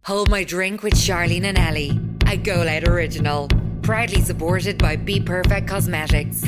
Hold My Drink with Charlene and Ellie, a Go Loud original. Proudly supported by Be Perfect Cosmetics.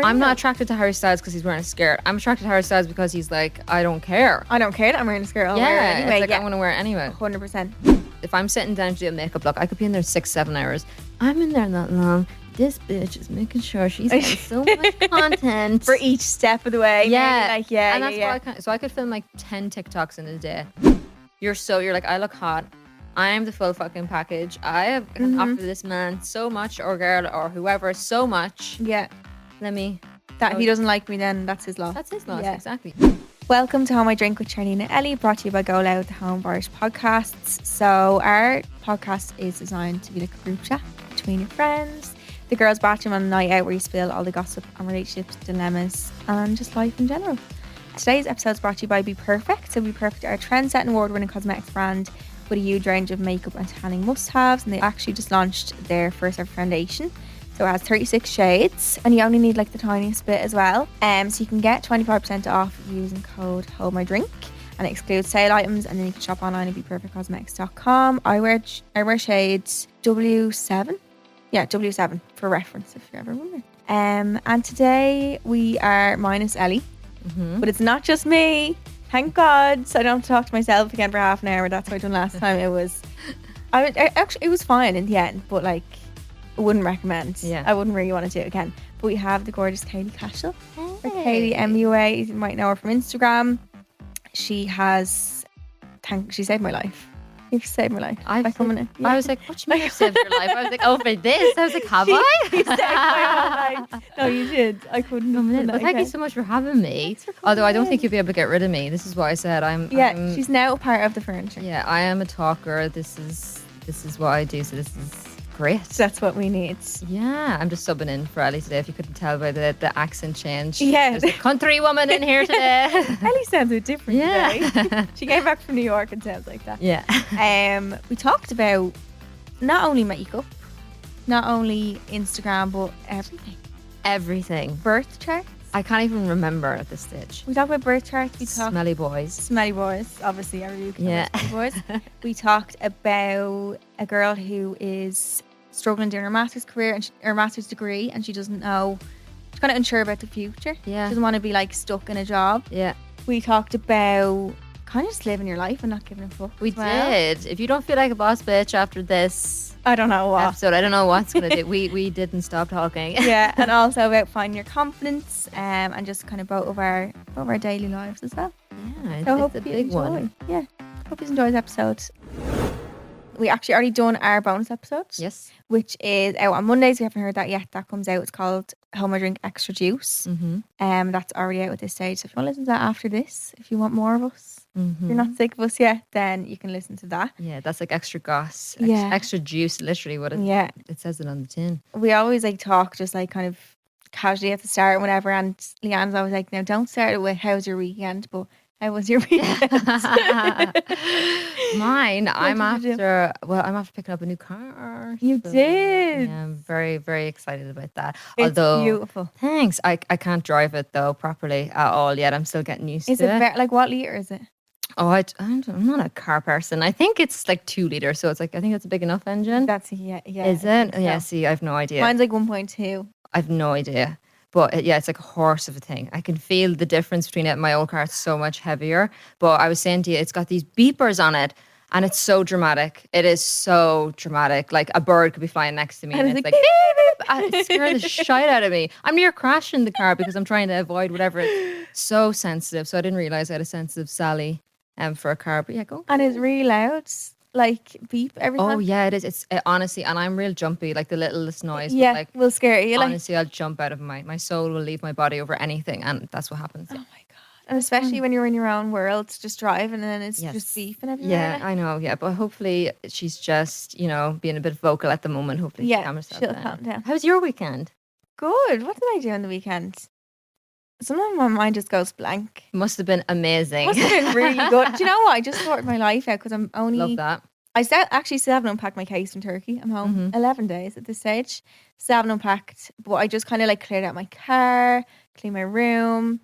I'm not attracted to Harry Styles because he's wearing a skirt. I'm attracted to Harry Styles because he's like, I don't care. I don't care that I'm wearing a skirt. I'll wear it anyway. It's like, I'm going to wear it anyway. 100%. If I'm sitting down to do a makeup look, I could be in there 6-7 hours. I'm in there not long. This bitch is making sure she's getting so much content For each step of the way. Yeah. Maybe And that's why so I could film like 10 TikToks in a day. You're like, I look hot. I am the full fucking package. I can offer this man so much, or girl, or whoever, so much. Yeah. If he doesn't like me, then that's his loss. That's his loss, Yeah. exactly. Welcome to Hold My Drink with Charlene and Ellie, brought to you by Go Loud, the home of Irish podcasts. So our podcast is designed to be like a group chat between your friends, the girls' bathroom on a night out where you spill all the gossip on relationships, dilemmas, and just life in general. Today's episode is brought to you by Be Perfect. So Be Perfect are a trend-setting, award-winning cosmetics brand with a huge range of makeup and tanning must-haves, and they actually just launched their first ever foundation. So it has 36 shades, and you only need like the tiniest bit as well. So you can get 25% off using code HoldMyDrink, and it excludes sale items. And then you can shop online at beperfectcosmetics.com. I wear shades W7. Yeah, W7 for reference if you're ever wondering. And today we are minus Ellie, but it's not just me. Thank God, so I don't have to talk to myself again for half an hour. That's what I done last time. It was fine in the end, but like, I wouldn't recommend. Yeah. I wouldn't really want to do it again. But we have the gorgeous Keilidh Cashell. Or Keilidh MUA. You might know her from Instagram. She saved my life. You've saved my life. I was like, what do you mean you saved your life? I was like, oh, for this? I was like, have I? You saved my whole life. No, you did. I couldn't have done that. Well, thank you so much for having me. Although I don't think you'll be able to get rid of me. This is what I said. She's now a part of the furniture. Yeah, I am a talker. This is what I do. So this is great. That's what we need. Yeah, I'm just subbing in for Ellie today. If you couldn't tell by the accent change. Yeah. There's a country woman in here today. Ellie sounds a bit different Yeah. today. She came back from New York and sounds like that. Yeah. We talked about not only makeup, not only Instagram, but everything. Everything. Birth charts. I can't even remember at this stage. We talked about birth charts. We talked Smelly boys. Smelly boys. Obviously, every week. Yeah. Smelly boys. We talked about a girl who is struggling doing her master's career and her master's degree, and she doesn't know. She's kind of unsure about the future. Yeah. She doesn't want to be like stuck in a job. Yeah. We talked about kind of just living your life and not giving a fuck. We did. If you don't feel like a boss bitch after this I don't know what episode, I don't know what's gonna do. We didn't stop talking. Yeah, and also about finding your confidence, and just kind of both of our daily lives as well. Yeah, So I hope it's a you big enjoy. one. Yeah, hope you enjoy this episode. We actually already done our bonus episode. Yes. Which is out on Mondays. We haven't heard that yet. That comes out. It's called Hold My Drink Extra Juice. That's already out at this stage. So if you want to listen to that after this, if you want more of us, if you're not sick of us yet, then you can listen to that. Yeah, that's like extra goss. Yeah. Extra juice, literally what it says it on the tin. We always like talk just like kind of casually at the start and whatever. And Leanne's always like, now don't start it with how's your weekend, but how was your weekend? Mine, I'm did you do? after picking up a new car. You did? Yeah, I'm very, very excited about that. It's Although, beautiful. thanks. I can't drive it though properly at all yet. I'm still getting used Is to it it. like what liter is it? Oh, I'm not a car person. I think it's like 2 liters, so it's like I think it's a big enough engine. That's yeah. Is I it? think so. Yeah. See, I have no idea. Mine's like 1.2. I've no idea. But it's like a horse of a thing. I can feel the difference between it and my old car. It's so much heavier. But I was saying to you, it's got these beepers on it. And it's so dramatic. It is so dramatic. Like a bird could be flying next to me. And it's like, beep, beep. It scared the shit out of me. I'm near crashing the car because I'm trying to avoid whatever. It's so sensitive. So I didn't realize I had a sensitive Sally for a car. But yeah, go. And it's really loud. Like beep every time. Oh yeah, it is. It's honestly, and I'm real jumpy. Like the littlest noise. Yeah, like, will scare you. Like, honestly, I'll jump out of my soul will leave my body over anything, and that's what happens. oh my god! And especially when you're in your own world, just driving and then it's just beeping everywhere. Yeah, I know. Yeah, but hopefully she's just being a bit vocal at the moment. Hopefully, Yeah, calm herself she'll down. calm down. How was your weekend? Good. What did I do on the weekend? Sometimes my mind just goes blank. Must have been amazing. Must have been really good. Do you know what? I just sorted my life out because I'm only Love that. I actually still haven't unpacked my case from Turkey. I'm home 11 days at this stage. Still haven't unpacked, but I just kind of like cleared out my car, cleaned my room,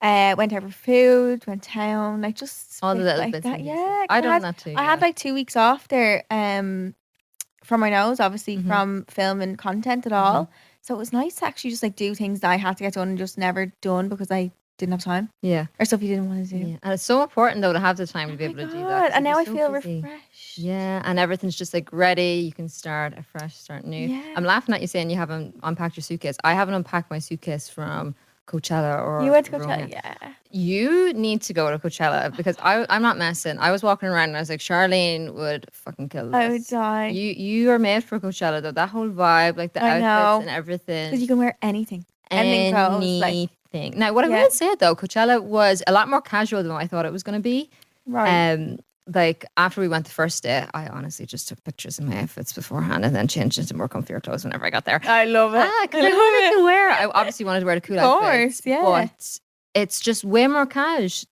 went out for food, went town, like just All the bits little like bits that. and pieces. Yeah, 'cause I done that too. I had like 2 weeks off there from my nose, obviously Mm-hmm. from filming content at all. So it was nice to actually just like do things that I had to get done and just never done because I didn't have time Yeah. or stuff you didn't want to do. Yeah. And it's so important though to have the time to be Oh able my to do God. that. 'cause And you'd be now I so feel busy. refreshed. Yeah, and everything's just like ready. You can start afresh, start new. Yeah. I'm laughing at you saying you haven't unpacked your suitcase. I haven't unpacked my suitcase from Coachella or You went to Roma. Coachella, yeah. You need to go to Coachella because I'm not messing. I was walking around and I was like, Charlene would fucking kill this. I would die. You are made for Coachella though. That whole vibe, like the I know. outfits and everything. Because you can wear anything. Anything goes. Like, Anything. Now, what I Yeah. will say though, Coachella was a lot more casual than what I thought it was going to be. right. Like after we went the first day, I honestly just took pictures of my outfits beforehand and then changed into more comfier clothes whenever I got there. I love it. Because I wanted to wear. I obviously wanted to wear the cool Of outfits, course, yeah. but it's just way more cash.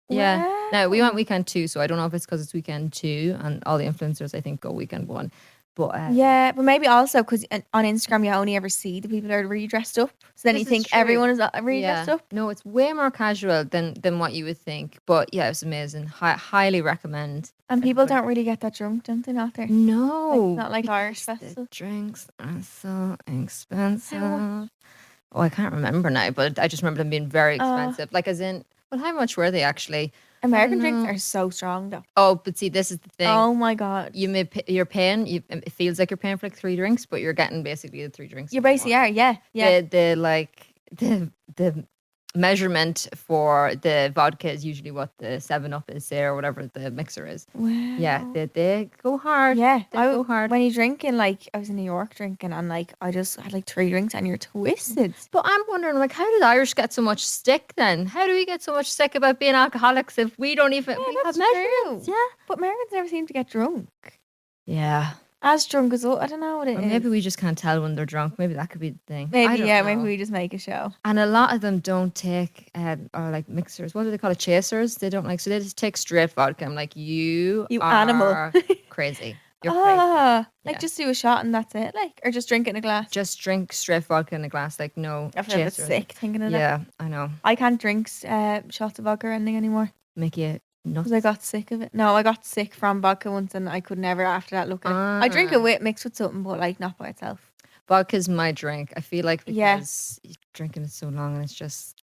Yeah. Now we went Wow. weekend 2, so I don't know if it's because it's weekend 2 and all the influencers I think go weekend 1. But Yeah, but maybe also because on Instagram you only ever see the people that are really dressed up. So then This you is think true. everyone is really dressed up. No, it's way more casual than what you would think. But yeah, it was amazing. Highly recommend. And people everybody. don't really get that drunk, don't they? Not there. No, not like Irish because festival. the drinks are so expensive. How much? Oh, I can't remember now, but I just remember them being very Oh. expensive. Like as in, well, how much were they actually? American drinks know. are so strong though. Oh, but see, this is the thing. Oh my God. You're paying. It feels like you're paying for like 3 drinks, but you're getting basically the 3 drinks. You basically are, yeah. Yeah. The measurement for the vodka is usually what the 7-Up is, say, or whatever the mixer is. Wow. Yeah, they go hard. Yeah. They go hard. When you're drinking, like I was in New York drinking and like I just had like 3 drinks and you're twisted. But I'm wondering, like, how did Irish get so much stick then? How do we get so much stick about being alcoholics if we don't even we have that's measurements? true. But Americans never seem to get drunk. Yeah. As drunk as I don't know what it Or is. maybe we just can't tell when they're drunk. Maybe that could be the thing. I Maybe, don't yeah, know. maybe we just make a show. And a lot of them don't take or like mixers. What do they call it? Chasers. They don't like. So they just take straight vodka. I'm like, you are animal. crazy. You're crazy. Like Yeah. just do a shot and that's it. Like, or just drink it in a glass. Just drink straight vodka in a glass. Like no I feel a bit chasers. sick thinking of that. Yeah, I know. I can't drink shots of vodka or anything anymore Make you nuts. because I got sick of it. No, I got sick from vodka once and I could never after that look at it. I drink it mixed with something, but like not by itself. Vodka's my drink. I feel like Yeah. because you're drinking it so long and it's just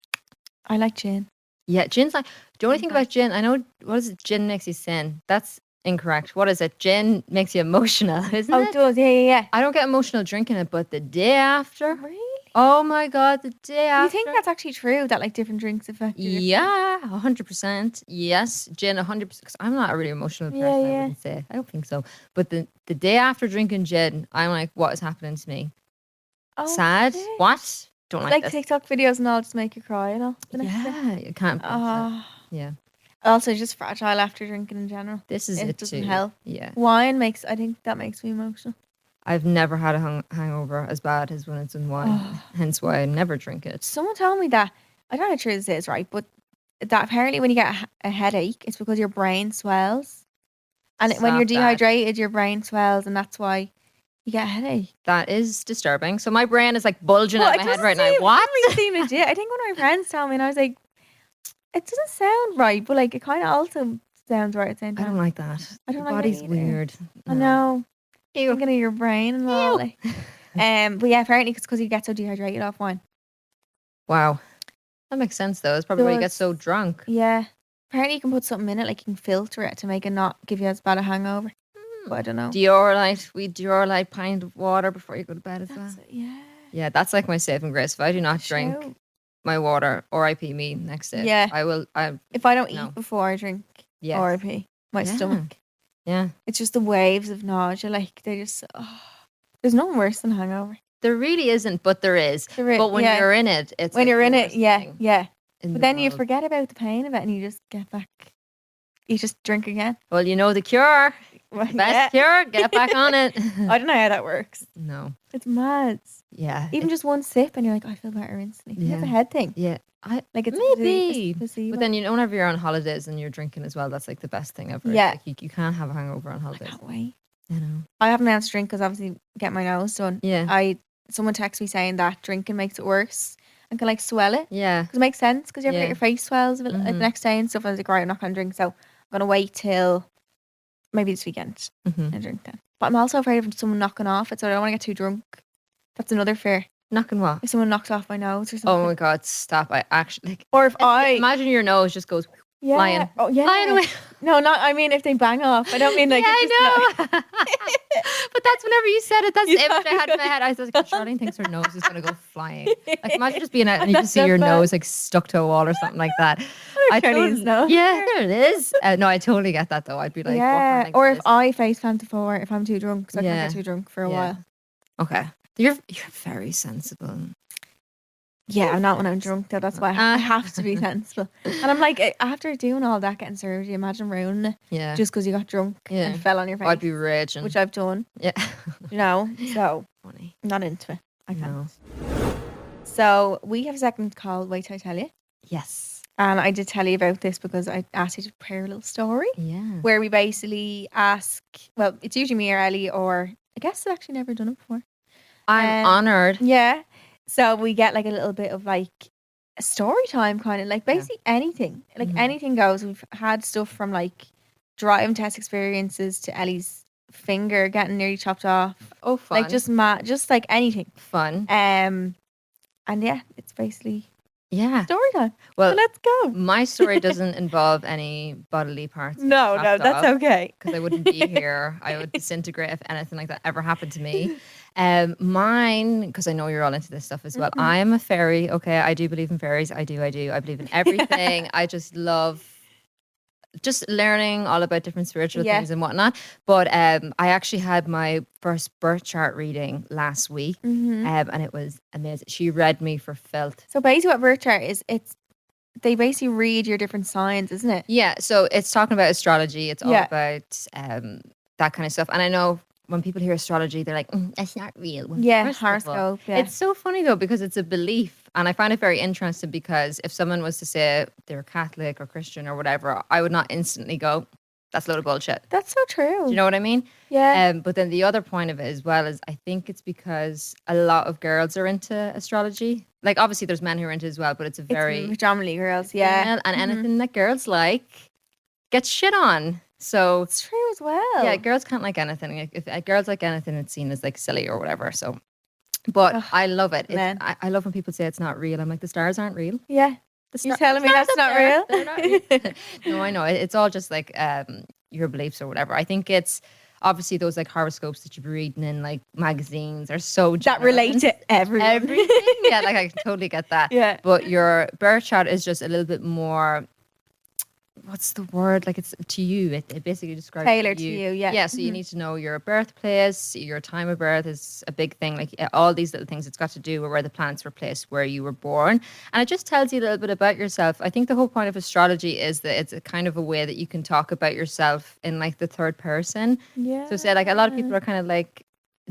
I like gin. yeah. Gin's like the only thing Okay. about gin. I know what is it? Gin makes you sin. That's incorrect. What is it? Gin makes you emotional, isn't Oh, it? it does. Yeah. I don't get emotional drinking it, but the day after, Really? oh my god, the day You after. think that's actually true that like different drinks affect you? Yeah, 100%. Yes, gin 100%. Because I'm not a really emotional person. I Yeah. wouldn't say. I don't think so. But the day after drinking gin, I'm like, what is happening to me? Oh, Sad? shit. What? Don't like Like this. TikTok videos and all just make you cry and all. The next day. Yeah, you can't. Beat that. Yeah, Also, just fragile after drinking in general. this is It it doesn't too. help. Yeah, Wine I think that makes me emotional. I've never had a hangover as bad as when it's in wine. Oh. Hence why I never drink it. Someone told me that, I don't know how true this is, right? But that apparently when you get a headache, it's because your brain swells. And when you're Stop that. dehydrated, your brain swells and that's why you get a headache. That is disturbing. So my brain is like bulging Well, out it my head doesn't right now. seem- What? It doesn't seem legit. I think one of my friends told me and I was like, it doesn't sound right, but like it kind of also sounds right at the same I time. don't like that. I don't Your like that body's either. weird. I No. know. Ew. Thinking of your brain and all. Like. But yeah, apparently it's because you get so dehydrated off wine. Wow. That makes sense though. It's probably why you get so Does. drunk. Yeah. Apparently you can put something in it, like you can filter it to make it not give you as bad a hangover. But I don't know. Diorite. We Diorite pint of water before you go to bed as well. Yeah. Yeah, that's like my saving grace. If I do not drink True. my water, RIP me next day. Yeah. I will. If I don't No. eat before I drink Yes. RIP, my Yeah. stomach. Yeah. It's just the waves of nausea. Like they just there's nothing worse than hangover. There really isn't, but there is. There is, But when yeah. you're in it, it's When like you're the in it, worst yeah, thing yeah. in But the then you world. forget about the pain of it and you just get back. You just drink again. Well, you know the cure. Best cure, get back on it. I don't know how that works. No. It's mad. Yeah. Even just one sip and you're like, I feel better instantly. Yeah. It's a head thing. Yeah. Like it's maybe. placebo. But then whenever you're on holidays and you're drinking as well, that's like the best thing ever. Yeah. Like you can't have a hangover on I holidays. can't wait. You know. I haven't been able to drink because obviously get my nose done. Yeah. Someone texted me saying that drinking makes it worse and can like swell it. Yeah. Because it makes sense because you ever Yeah. get your face swells the Mhm. next day and stuff. I was like, right, I'm not going to drink. So I'm going to wait till maybe this weekend Mhm. and drink then. But I'm also afraid of someone knocking off it. So I don't want to get too drunk. That's another fear. Knocking what? If someone knocks off my nose or something. Oh my God, stop. I actually like Or if I imagine your nose just goes yeah. flying. Oh yeah. Flying away. No, not I mean if they bang off. I don't mean like yeah, it's just not- I know. But that's whenever you said it. That's the Yeah. image I had in my head. I was like, Charlene thinks her nose is gonna go flying. Like imagine just being out and you just see That's your bad. nose like stuck to a wall or something like that. Charlene's nose. Yeah, there it is. No, I totally get that though. I'd be like, walking yeah. like Or if this. I face plant before if I'm too drunk, because I Yeah. can't get too drunk for a Yeah. while. Okay, you're very sensible. Yeah, I'm not when I'm drunk though. That's why I have to be sensible. And I'm like, after doing all that, getting surgery, imagine ruining it Yeah, just because you got drunk Yeah. and fell on your face, I'd be raging. which I've done. yeah, You know, so funny. I'm not into it. I can't. No. So we have a segment called Wait Till I Tell You. Yes. And I did tell you about this because I asked you to prepare a little story Yeah. where we basically ask, well, it's usually me or Ellie, or I guess I've actually never done it before. I'm honored. Yeah. So we get like a little bit of like a story time kind of like basically anything. Like Mhm. anything goes. We've had stuff from like driving test experiences to Ellie's finger getting nearly chopped off. Oh, fun. Like just like anything. fun. And yeah, it's basically Yeah. story time. Well, So let's go. my story doesn't involve any bodily parts. No, that's okay. Because I wouldn't be here. I would disintegrate if anything like that ever happened to me. Mine, because I know you're all into this stuff as well. I am a fairy. Okay, I do believe in fairies. I do. I believe in everything. I just love just learning all about different spiritual Yeah. things and whatnot. But I actually had my first birth chart reading last week, and it was amazing. She read me for filth. So basically what birth chart is, they basically read your different signs, isn't it? Yeah, so it's talking about astrology. It's all Yeah. about that kind of stuff. And I know when people hear astrology, they're like, that's not real. Well, Yeah, first of all, horoscope. Yeah. It's so funny though, because it's a belief. And I find it very interesting because if someone was to say they're Catholic or Christian or whatever, I would not instantly go, that's a load of bullshit. That's so true. Do you know what I mean? Yeah. But then the other point of it as well is I think it's because a lot of girls are into astrology. Like obviously there's men who are into it as well, but it's a very It's predominantly girls. Yeah. female, and anything that girls like gets shit on. So It's true as well. yeah, girls can't like anything. Like, if girls like anything, it's seen as like silly or whatever. So, but Ugh, I love it. men. I love when people say it's not real. I'm like, the stars aren't real. Yeah. The You're star- telling me the stars that's up not there, real? they're not real. No, I know. It's all just like your beliefs or whatever. I think it's obviously those like horoscopes that you've been reading in like magazines are so That relate general. to everyone. Everything. Yeah, like I can totally get that. Yeah. But your birth chart is just a little bit more. What's the word? Like it's to you. It basically describes Tailored to you, yeah. Yeah. So you need to know your birthplace, your time of birth is a big thing. Like all these little things. It's got to do with where the planets were placed, where you were born, and it just tells you a little bit about yourself. I think the whole point of astrology is that it's a kind of a way that you can talk about yourself in like the third person. Yeah. So say like a lot of people are kind of like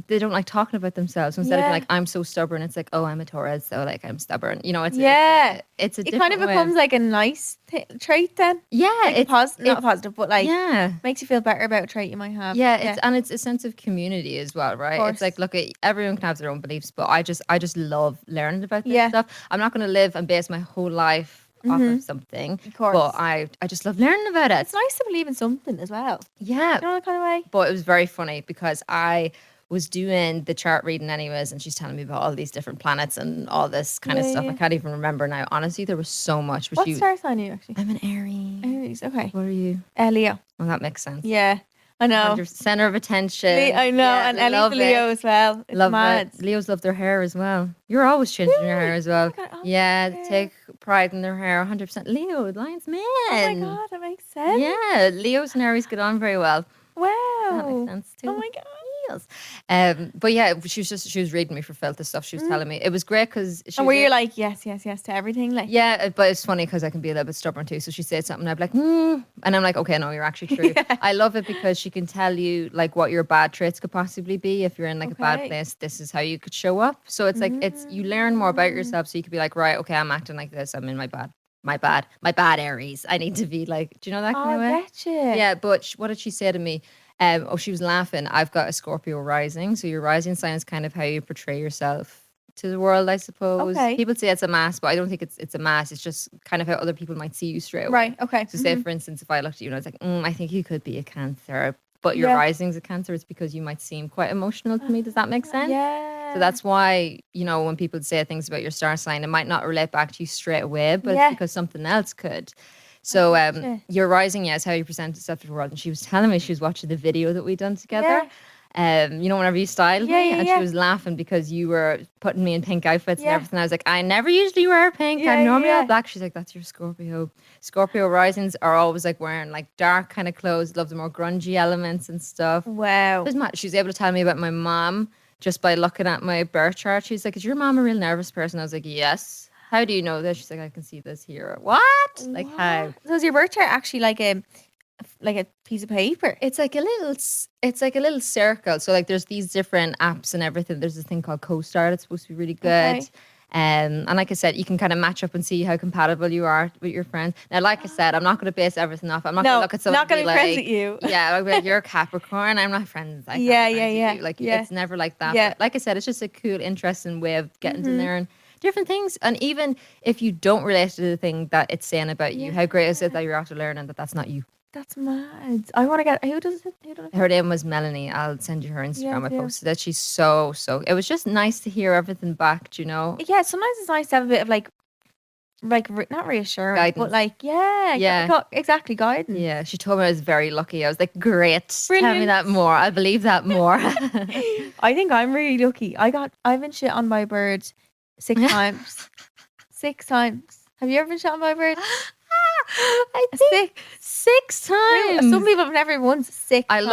they don't like talking about themselves. So instead of Yeah. being like I'm so stubborn, it's like, oh, I'm a Taurus, so like I'm stubborn. You know, it's Yeah. it's a It different kind of way. becomes like a nice trait then. Yeah, Like it's not positive, but like yeah. makes you feel better about a trait you might have. Yeah, it's a sense of community as well, right? course. It's like look, everyone can have their own beliefs, but I just love learning about this Yeah. stuff. I'm not going to live and base my whole life off of something, Of course. but I just love learning about it. It's nice to believe in something as well. Yeah, You know that kind of way? but it was very funny because I was doing the chart reading anyways, and she's telling me about all these different planets and all this kind of Yeah, stuff. yeah. I can't even remember now. Honestly, there was so much. But What star sign are you actually? I'm an Aries. Aries. Okay. What are you? Leo. Well, that makes sense. Yeah. I know. Your center of attention. I know. Yeah, and Ellie's love the Leo it. as well. It's Love mad. it. Leos love their hair as well. You're always changing your hair as well. Oh my God, Yeah, okay. take pride in their hair 100%. Leo, Lion's man. Oh my God, that makes sense. Yeah, Leos and Aries get on very well. Wow. That makes sense too. Oh my God. feels. But yeah, she was reading me for filth stuff. She was telling me it was great because And were you like, yes to everything? Like, yeah, but it's funny because I can be a little bit stubborn too. So she said something, and I'd be like, and I'm like, okay, no, you're actually true. I love it because she can tell you like what your bad traits could possibly be. If you're in like a bad place, this is how you could show up. So it's like you learn more about yourself. So you could be like, right, okay, I'm acting like this. I'm in my bad Aries. I need to be like, do you know that kind of way? I get you. Yeah, but what did she say to me? She was laughing. I've got a Scorpio rising, so your rising sign is kind of how you portray yourself to the world, I suppose. Okay. People say it's a mask, but I don't think it's a mask. It's just kind of how other people might see you straight away. Right, okay. So say, for instance, if I looked at you and I was like, I think you could be a Cancer, but your rising's a Cancer, it's because you might seem quite emotional to me. Does that make sense? Yeah. So that's why, when people say things about your star sign, it might not relate back to you straight away, but it's because something else could. So your rising, is how you present yourself to the world. And she was telling me she was watching the video that we done together. Whenever you styled me, and she was laughing because you were putting me in pink outfits and everything. I was like, I never usually wear pink. I normally wear black. She's like, that's your Scorpio. Scorpio risings are always like wearing like dark kind of clothes, love the more grungy elements and stuff. Wow. She was able to tell me about my mom just by looking at my birth chart. She's like, is your mom a real nervous person? I was like, yes. How do you know this? She's like, I can see this here. What? Like how? So is your birth chart actually like a piece of paper? It's like a little circle. So like there's these different apps and everything. There's this thing called CoStar that's supposed to be really good. Okay. And like I said, you can kind of match up and see how compatible you are with your friends. Now, like I said, I'm not going to base everything off. I'm not going to look at someone not going to be like, friends with you. Yeah, I'll be like, you're a Capricorn. I'm not friends. Like Yeah. Like it's never like that. Yeah. But like I said, it's just a cool, interesting way of getting to learn different things. And even if you don't relate to the thing that it's saying about you, how great is it that you're after learning that that's not you? That's mad. I want to get. Who does it? Her name was Melanie. I'll send you her Instagram. I Yeah. posted that. She's so. It was just nice to hear everything back. Do you know? Yeah, sometimes it's nice to have a bit of like not reassurance, Guidance. but like exactly guidance. Yeah, she told me I was very lucky. I was like, great. Tell me Brilliant. that more. I believe that more. I think I'm really lucky. I've been shit on by a bird 6 times. 6 times. Have you ever been shit on by a bird? I think 6 times. Some people have never even once. 6 I times.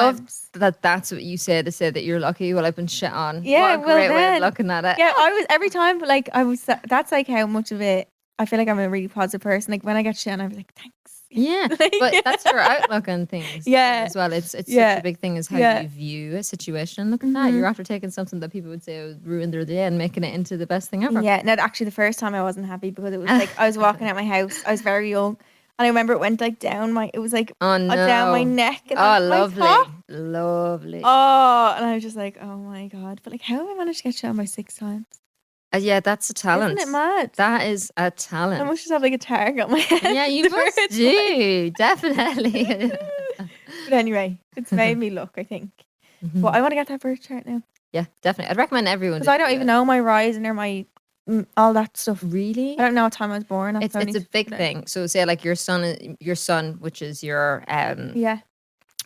love that. That's what you say to say that you're lucky. Well, I've been shit on. Yeah, what a great way then. of looking at it. Yeah, I was every time. Like I was. That's like how much of it. I feel like I'm a really positive person. Like when I get shit, and I'm like, thanks. Yeah, but that's your outlook on things. Yeah. as well. It's such Yeah. a big thing is how Yeah. you view a situation. Look at that. You're after taking something that people would say would ruin their day and making it into the best thing ever. Yeah. No, actually, the first time I wasn't happy because it was like I was walking out my house. I was very young, and I remember it went like down my. It was like Oh no. down my neck. And Oh, onto my lovely, top. lovely. Oh, and I was just like, oh my god! But like, how have I managed to get shot by 6 times? Yeah, that's a talent. Isn't it mad? That is a I talent. must just have like a tag on my head. Yeah, you the must first do. Definitely. But anyway, it's made me look, I think. But I want to get that birth chart now Yeah, definitely. I'd recommend everyone. because I don't even know my rising or my all that stuff. Really? I don't know what time I was born. That's It's the a only big thing. thing. So say like your sun, which is your Yeah.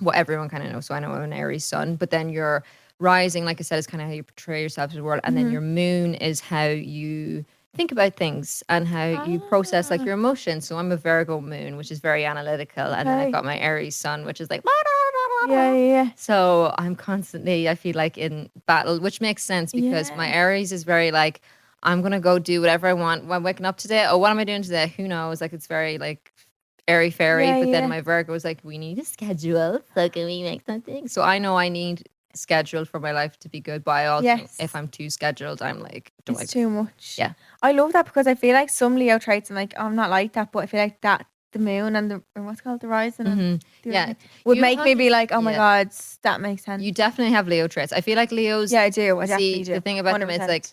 what everyone kind of knows. So I know I'm an Aries sun, but then your rising, like I said, is kind of how you portray yourself to the world, and then your moon is how you think about things and how you process like your emotions. So I'm a Virgo moon, which is very analytical, and then I've Okay. got my Aries sun, which is like Yeah. So I'm constantly, I feel like, in battle, which makes sense because my Aries is very like, I'm gonna go do whatever I want. When I'm waking up today, oh, what am I doing today? Who knows? Like it's very like airy fairy. Yeah, but yeah. then my Virgo is like, we need a schedule. So can we make something? So I know I need scheduled for my life to be good. But I also, Yes. if I'm too scheduled, I'm like, don't It's like. too much. Yeah. I love that because I feel like some Leo traits, I'm like, oh, I'm not like that, but I feel like that the moon and the or what's it called the rising and the Yeah. other thing would You make me be like, oh my yeah. god, that makes sense. You definitely have Leo traits. I feel like Leos. Yeah, I do. I definitely See, do. the thing about them is 100%. like,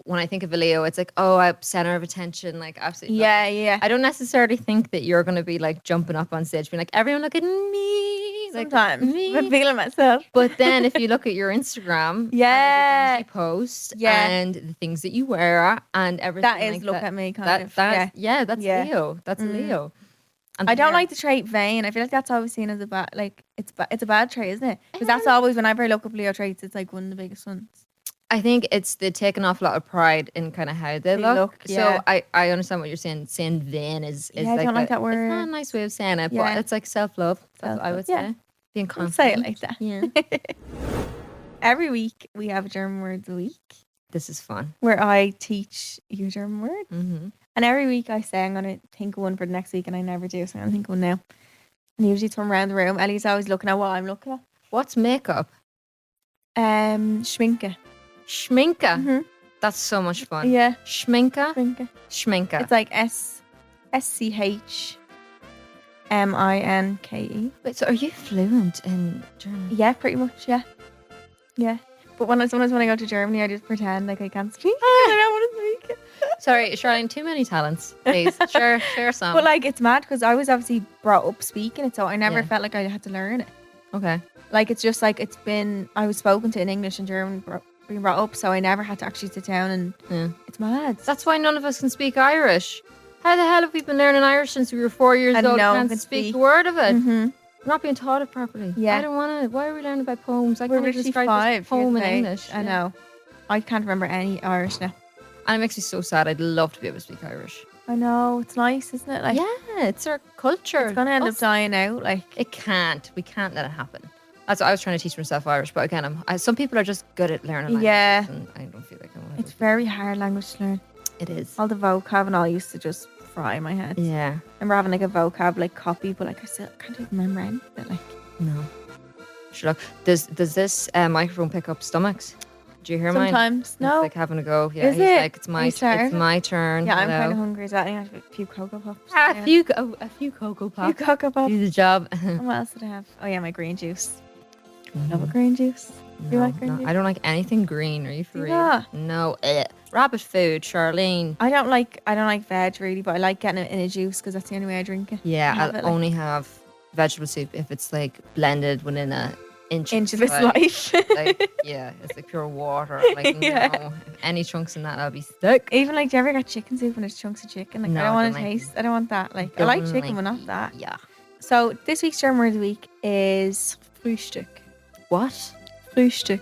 when I think of a Leo, it's like, oh, I'm center of attention, like absolutely. Yeah. I don't necessarily think that you're going to be like jumping up on stage, being like, everyone look at me. Like, Sometimes me. I'm feeling myself. But then if you look at your Instagram, Yeah. and the things you post, Yeah. and the things that you wear, and everything That is like look that, at me kind that, of. That's, Yeah. yeah, that's Yeah. Leo. That's a Leo. And I don't they're- like the trait vain. I feel like that's always seen as a bad, like it's a bad trait, isn't it? Because that's always whenever I look up Leo traits, it's like one of the biggest ones. I think it's they're taking off a lot of pride in kind of how they look. yeah. So I understand what you're saying. Saying vain is Yeah, I like don't like that It's not a word. nice way of saying it, Yeah. but it's like self love. That's what I would Self-love, yeah. say. Being Don't say it confident. like that. Yeah. every week we have a German word a week This is fun. where I teach you a German word. Mm-hmm. And every week I say I'm going to think of one for the next week and I never do. So I'm going to think of one now. And usually it's from around the room. Ellie's always looking at what I'm looking at. What's makeup? Schminke. Schminke. Mm-hmm. That's so much fun. Yeah. Schminke. Schminke. Schminke. It's like SCHMINKE. Wait, so are you fluent in German? Yeah, pretty much. Yeah. Yeah. But sometimes when I go to Germany, I just pretend like I can't speak. I don't want to speak. Sorry, Charlene, too many talents. Please, share some. But like, it's mad because I was obviously brought up speaking it, so I never Yeah. felt like I had to learn it. Okay. Like, it's just like I was spoken to in English and German being brought up, so I never had to actually sit down and Yeah. it's mad. That's why none of us can speak Irish. How the hell have we been learning Irish since we were 4 years And old? no one Can't can speak speak. a word of it. Mm-hmm. We're not being taught it properly. Yeah. I don't want to. Why are we learning about poems? I We're can't even literally describe 5 this poem in years of age. English. I know. I can't remember any Irish now. And it makes me so sad. I'd love to be able to speak Irish. I know. It's nice, isn't it? Like, Yeah, it's our culture. it's going to end up Us. dying out. Like, It can't. We can't let it happen. That's what I was trying to teach myself Irish, but again, some people are just good at learning languages, Yeah. and I don't feel like I want to. it's very hard language to learn. It is. All the vocab and all used to just fry my head. Yeah. I remember having like a vocab like copy, but like I still can't even remember any of it. Like, No. Sure. Look, does this microphone pick up stomachs? Do you hear mine? sometimes It's no. like having a go. Yeah. Is he's it? like, it's Are my you starving? it's my turn. Yeah, I'm Hello. kind of hungry as well. I think I have a few Cocoa Pops. a Yeah. few Cocoa A few Pops. Cocoa Pops. Do the job. And what else did I have? Oh yeah, my green juice. Love a green juice. You like green juice? I don't like anything green. Are you for Do you real? not? No. Rabbit food, Charlene. I don't like veg really, but I like getting it in a juice because that's the only way I drink it. Yeah, I have I'll it, like- only have vegetable soup if it's like blended within a inch Inch of its life. life. Like, yeah, it's like pure water. Like, Yeah. no, if any chunks in that, I'll be sick. Even like, do you ever get chicken soup and there's chunks of chicken? Like, No, I don't I want don't to like taste. I don't want that. Like, I like Don't chicken, like but not that. Yeah. So this week's German word of the week is Frühstück. What? Frühstück.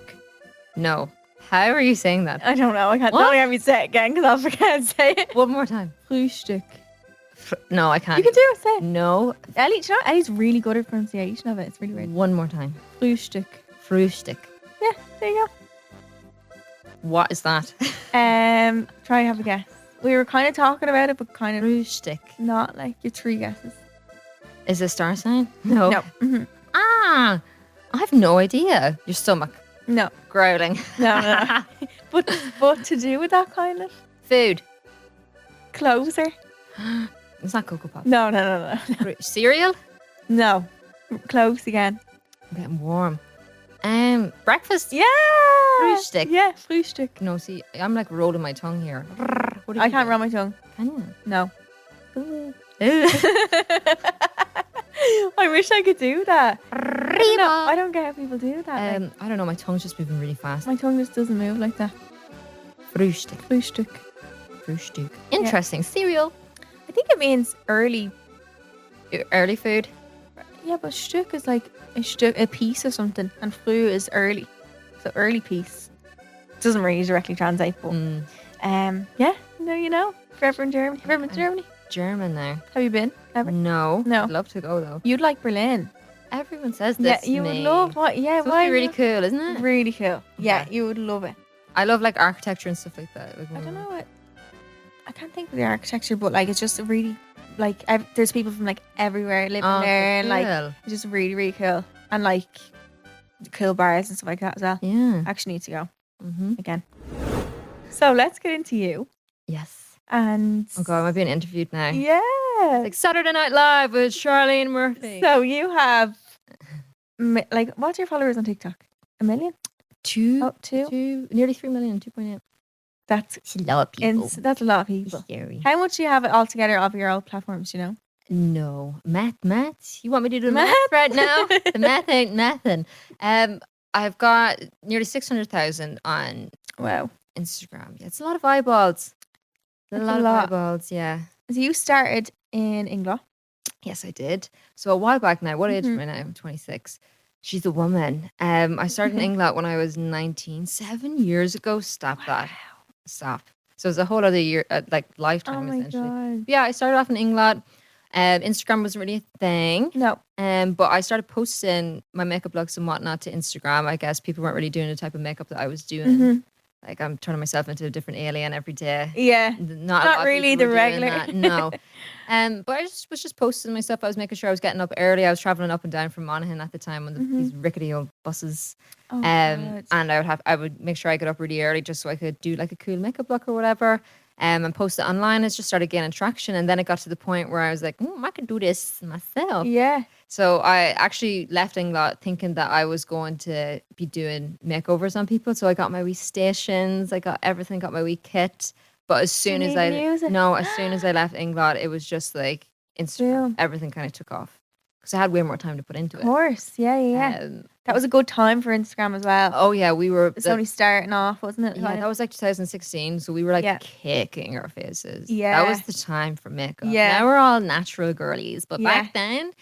No. How are you saying that? I don't know. I can't. What? Don't let me say it again because I'll forget to say it. One more time. Frühstück. No, I can't. You can do it. Say it. No. Ellie, do you know, Ellie's really good at pronunciation of it. It's really weird. One more time. Frühstück. Frühstück. Yeah, there you What is that? go. Try and have a guess. We were kind of talking about it, but kind of Frühstück. not like your 3 guesses. Is it a star sign? No. No. Mhm. Ah, I have no idea. Your stomach No. growling. No. But to do with that kind of Food. closer. It's not Cocoa Pop. No. No. Cereal? No. Close again. I'm getting warm. Breakfast? Yeah. Frühstück. Yeah, Frühstück. No, see, I'm like rolling my tongue here. What do I you can't do? roll my tongue. Can you? No. Ew. I wish I could do that. I don't get how people do that. Like, I don't know, my tongue's just moving really fast. my tongue just doesn't move like that. Frühstück. Frühstück. Frühstück. Interesting. Cereal. I think it means early. Early food. Yeah, but Stück is like a piece of something, and Früh is early. So early piece. Doesn't really directly translate, but yeah, no, you know, forever in Germany. Have you ever been to Germany? German now. Have you been? Ever? No. No. I'd love to go though. You'd like Berlin. Everyone says Yeah, this. to you would me. love what? Yeah, It's supposed to why? be really cool, isn't it? Really cool. Yeah, Okay. you would love it. I love like architecture and stuff like that. Like, I don't know what. I can't think of the architecture, but like it's just a really like there's people from like everywhere living Oh, there, and like cool. it's just really really cool, and like cool bars and stuff like that as well. Yeah. I actually need to go Mm-hmm. again. So let's get into you Yes. and Oh god, am I being interviewed now? yeah. Like Saturday Night Live with Charlene Murphy. So you have like what's your followers on TikTok? 1 million? two, Oh, 2? nearly 3 million, 2.8. That's It's a lot of people. that's a lot of people. Scary. How much do you have it all together of your old platforms? You know. No. Math? You want me to do the Math? math right now? The math ain't nothing. I've got nearly 600,000 on Wow. Instagram. Yeah, it's a lot of eyeballs. That's a of lot. eyeballs, yeah. So you started in England. Yes, I did. So a while back now, what age am Mhm. I now? I'm 26. She's a woman. I started in England when I was 19, 7 years ago. Stop that. Stop. So it's a whole other year, like Oh lifetime my essentially. god. Yeah, I started off in England. Instagram wasn't really a thing. No. But I started posting my makeup looks and whatnot to Instagram. I guess people weren't really doing the type of makeup that I was doing. Like I'm turning myself into a different alien every day. Yeah. Not a lot of really people the were doing regular. that, no. But I was just posting my stuff. I was making sure I was getting up early. I was traveling up and down from Monaghan at the time on these rickety old buses. Oh, God. And I would make sure I got up really early just so I could do like a cool makeup look or whatever. And post it online. It just started gaining traction, and then it got to the point where I was like, I could do this myself. Yeah. So I actually left England thinking that I was going to be doing makeovers on people. So I got my wee stations, I got everything, got my wee kit. But as soon as as soon as I left England, it was just like Instagram. Boom. Everything kind of took off because I had way more time to put into Of it. course. Yeah. That was a good time for Instagram as well. Oh yeah, we were. It's only starting off, wasn't it? Yeah, that was like 2016. So we were like kicking our faces. Yeah. That was the time for makeup. Yeah. Now we're all natural girlies, but Yeah. back then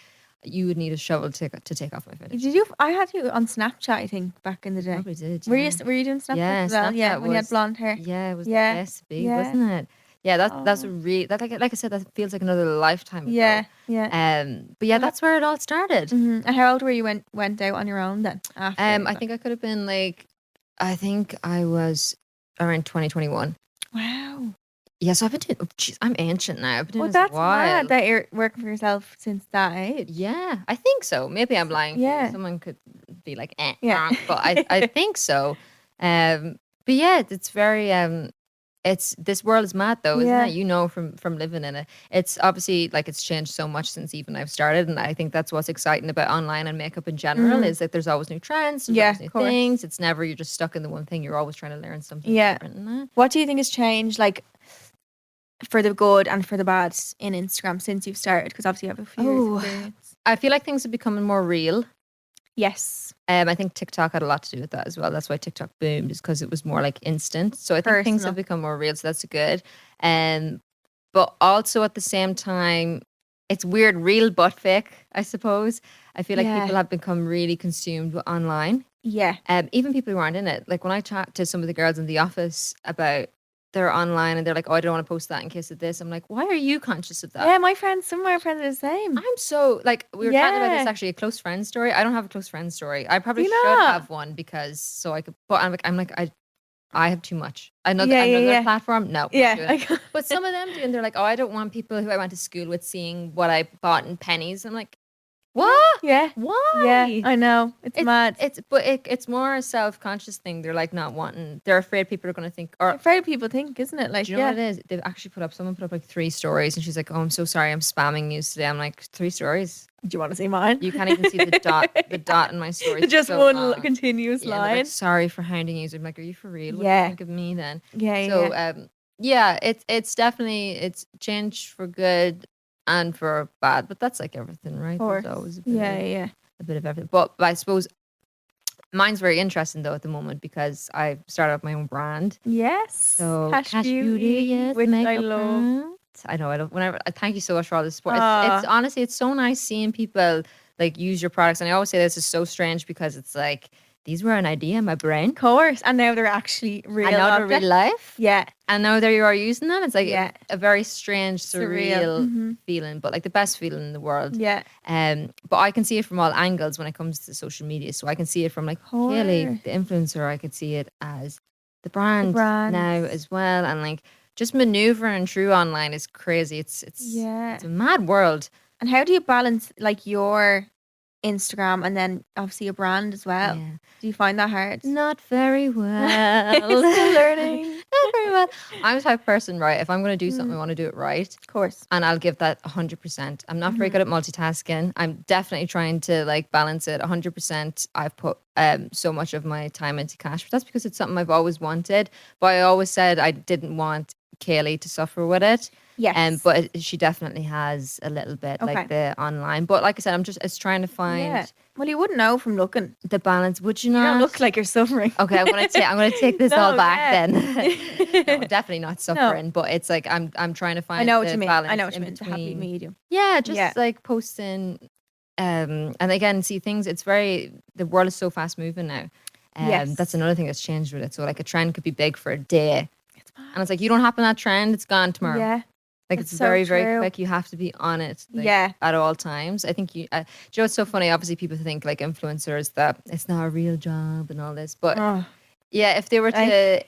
you would need a shovel to take off my face. Did you? I had you on Snapchat, I think, back in the day. Probably did. Were yeah. you doing Snapchat Yeah, as well? Yeah, Snapchat when you had was- blonde hair. Yeah, it was Yeah, the best big, yeah. wasn't it? Yeah, that's Oh. a real like I said, that feels like another lifetime ago. Yeah. But yeah, that's where it all started. And how old were you when went out on your own then? After I think I could have been like, I think I was around 2021. Wow. Yeah, so I've been doing. Oh, jeez, I'm ancient now. I've been doing Well, this that's a while. mad that you're working for yourself since that age. Yeah, I think so. Maybe I'm lying. Yeah. Someone could be like, Yeah. wrong, but I think so. But yeah, it's very it's this world is mad though, isn't Yeah. it? You know, from living in it. It's obviously like it's changed so much since even I've started, and I think that's what's exciting about online and makeup in general is that there's always new trends, there's Yeah, always new of course. things. It's never you're just stuck in the one thing. You're always trying to learn something Yeah. different. Isn't it? What do you think has changed, like, for the good and for the bad in Instagram since you've started? Because obviously you have a few years experience. I feel like things are becoming more real. Yes. I think TikTok had a lot to do with that as well. That's why TikTok boomed, is because it was more like instant. So I think things Personal. have become more real. So that's good. But also at the same time, it's weird, real but fake, I suppose. I feel like Yeah. people have become really consumed with online. Yeah. Even people who aren't in it. Like when I chat to some of the girls in the office about they're online and they're like, oh, I don't want to post that in case of this. I'm like, why are you conscious of that? Yeah, some of my friends are the same. I'm so like we were talking about Yeah. this actually, a close friend story. I don't have a close friend story. I probably Do should you not? have one because so I could. But I'm like I have too much. Another Yeah. platform, no. not Yeah. doing it. But some of them do, and they're like, oh, I don't want people who I went to school with seeing what I bought in pennies. I'm like, what? Yeah. Why? Yeah. I know. It's mad. It's more a self-conscious thing. They're like not wanting. They're afraid people are going to think. Or afraid people think, isn't it? Like, do you know what it is? They've actually someone put up like 3 stories, and she's like, "Oh, I'm so sorry, I'm spamming you today." I'm like, 3 stories? Do you want to see mine? You can't even see the dot in my story. Just so one long. continuous Yeah, and they're line. like, sorry for hounding you. I'm like, are you for real? What do Yeah. you think of me then? Yeah. So it's definitely it's changed for good and for bad, but that's like everything, right? Of course. There's always a bit Yeah. a bit of everything. But I suppose mine's very interesting though at the moment because I've started up my own brand. Yes. So Cash Beauty, yes, which I makeup love. brand. I know. I don't. Whenever I thank you so much for all the support. Aw. It's honestly, it's so nice seeing people like use your products. And I always say this is so strange because it's like these were an idea in my brain. Of course. And now they're actually real. And now they're objects. real life. Yeah. And now there you are using them. It's like Yeah. a very strange, surreal Mhm. feeling, but like the best feeling in the world. Yeah. But I can see it from all angles when it comes to social media. So I can see it from like Keilidh, the influencer. I could see it as the brand now as well. And like just maneuvering through online is crazy. It's a mad world. And how do you balance like your Instagram and then obviously your brand as well? Yeah. Do you find that hard? Not very well. Still learning. Not very well. I'm the type of person, right? If I'm going to do something, I want to do it right. Of course. And I'll give that 100%. I'm not very good at multitasking. I'm definitely trying to like balance it 100%. I've put so much of my time into Cash, but that's because it's something I've always wanted. But I always said I didn't want Keilidh to suffer with it. Yes. But she definitely has a little bit Okay. like the online. But like I said, it's trying to find Yeah. Well, you wouldn't know from looking. the balance. Would you You not? don't look like you're suffering. Okay, I'm gonna take this all No, back yeah. then. No, I'm definitely not suffering, but it's like I'm trying to find. I know what the you mean. balance I know what you in mean. The happy between- medium. Yeah, just Yeah. like posting, and again, see things. It's the world is so fast moving now. Yes. That's another thing that's changed with it. So like a trend could be big for a day, It's mad. and it's like you don't happen that trend, it's gone tomorrow. Yeah. Like That's it's so very, very true. quick. You have to be on it like, Yeah. at all times. I think you know what's so funny? Obviously, people think like influencers that it's not a real job and all this. But Oh, yeah, if they were Like- to,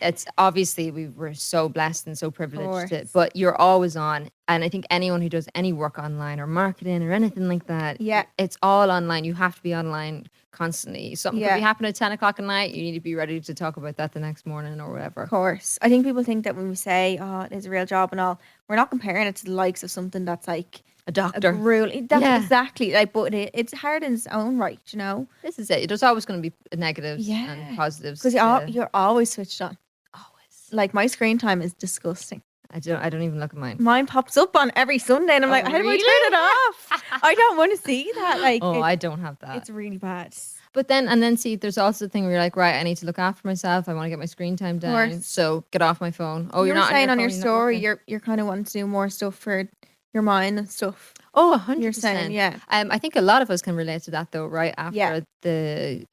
it's obviously we were so blessed and so privileged to, course. but you're always on. And I think anyone who does any work online or marketing or anything like that, Yeah. it's all online. You have to be online constantly. Something could Yeah. be happening at 10 o'clock at night. You need to be ready to talk about that the next morning or whatever. Of course. I think people think that when we say, oh, it is a real job and all, we're not comparing it to the likes of something that's like A a doctor. grueling. Yeah. Exactly. Like, but it's hard in its own right, you know? This is it. There's always going to be negatives Yeah. and positives. Because you're always switched on. always. Like, my screen time is disgusting. I don't even look at mine. Mine pops up on every Sunday and I'm Oh, like, how do I really? turn it off? I don't want to see that. Like, Oh, I don't have that. it's really bad. But then see, there's also the thing where you're like, right, I need to look after myself. I want to get my screen time down. course. So get off my phone. Oh, you you're were not saying on phone, your you're not story, working. you're kind of wanting to do more stuff for your mind and stuff. Oh, 100%. You're saying, yeah. I think a lot of us can relate to that though, right? After Yeah. the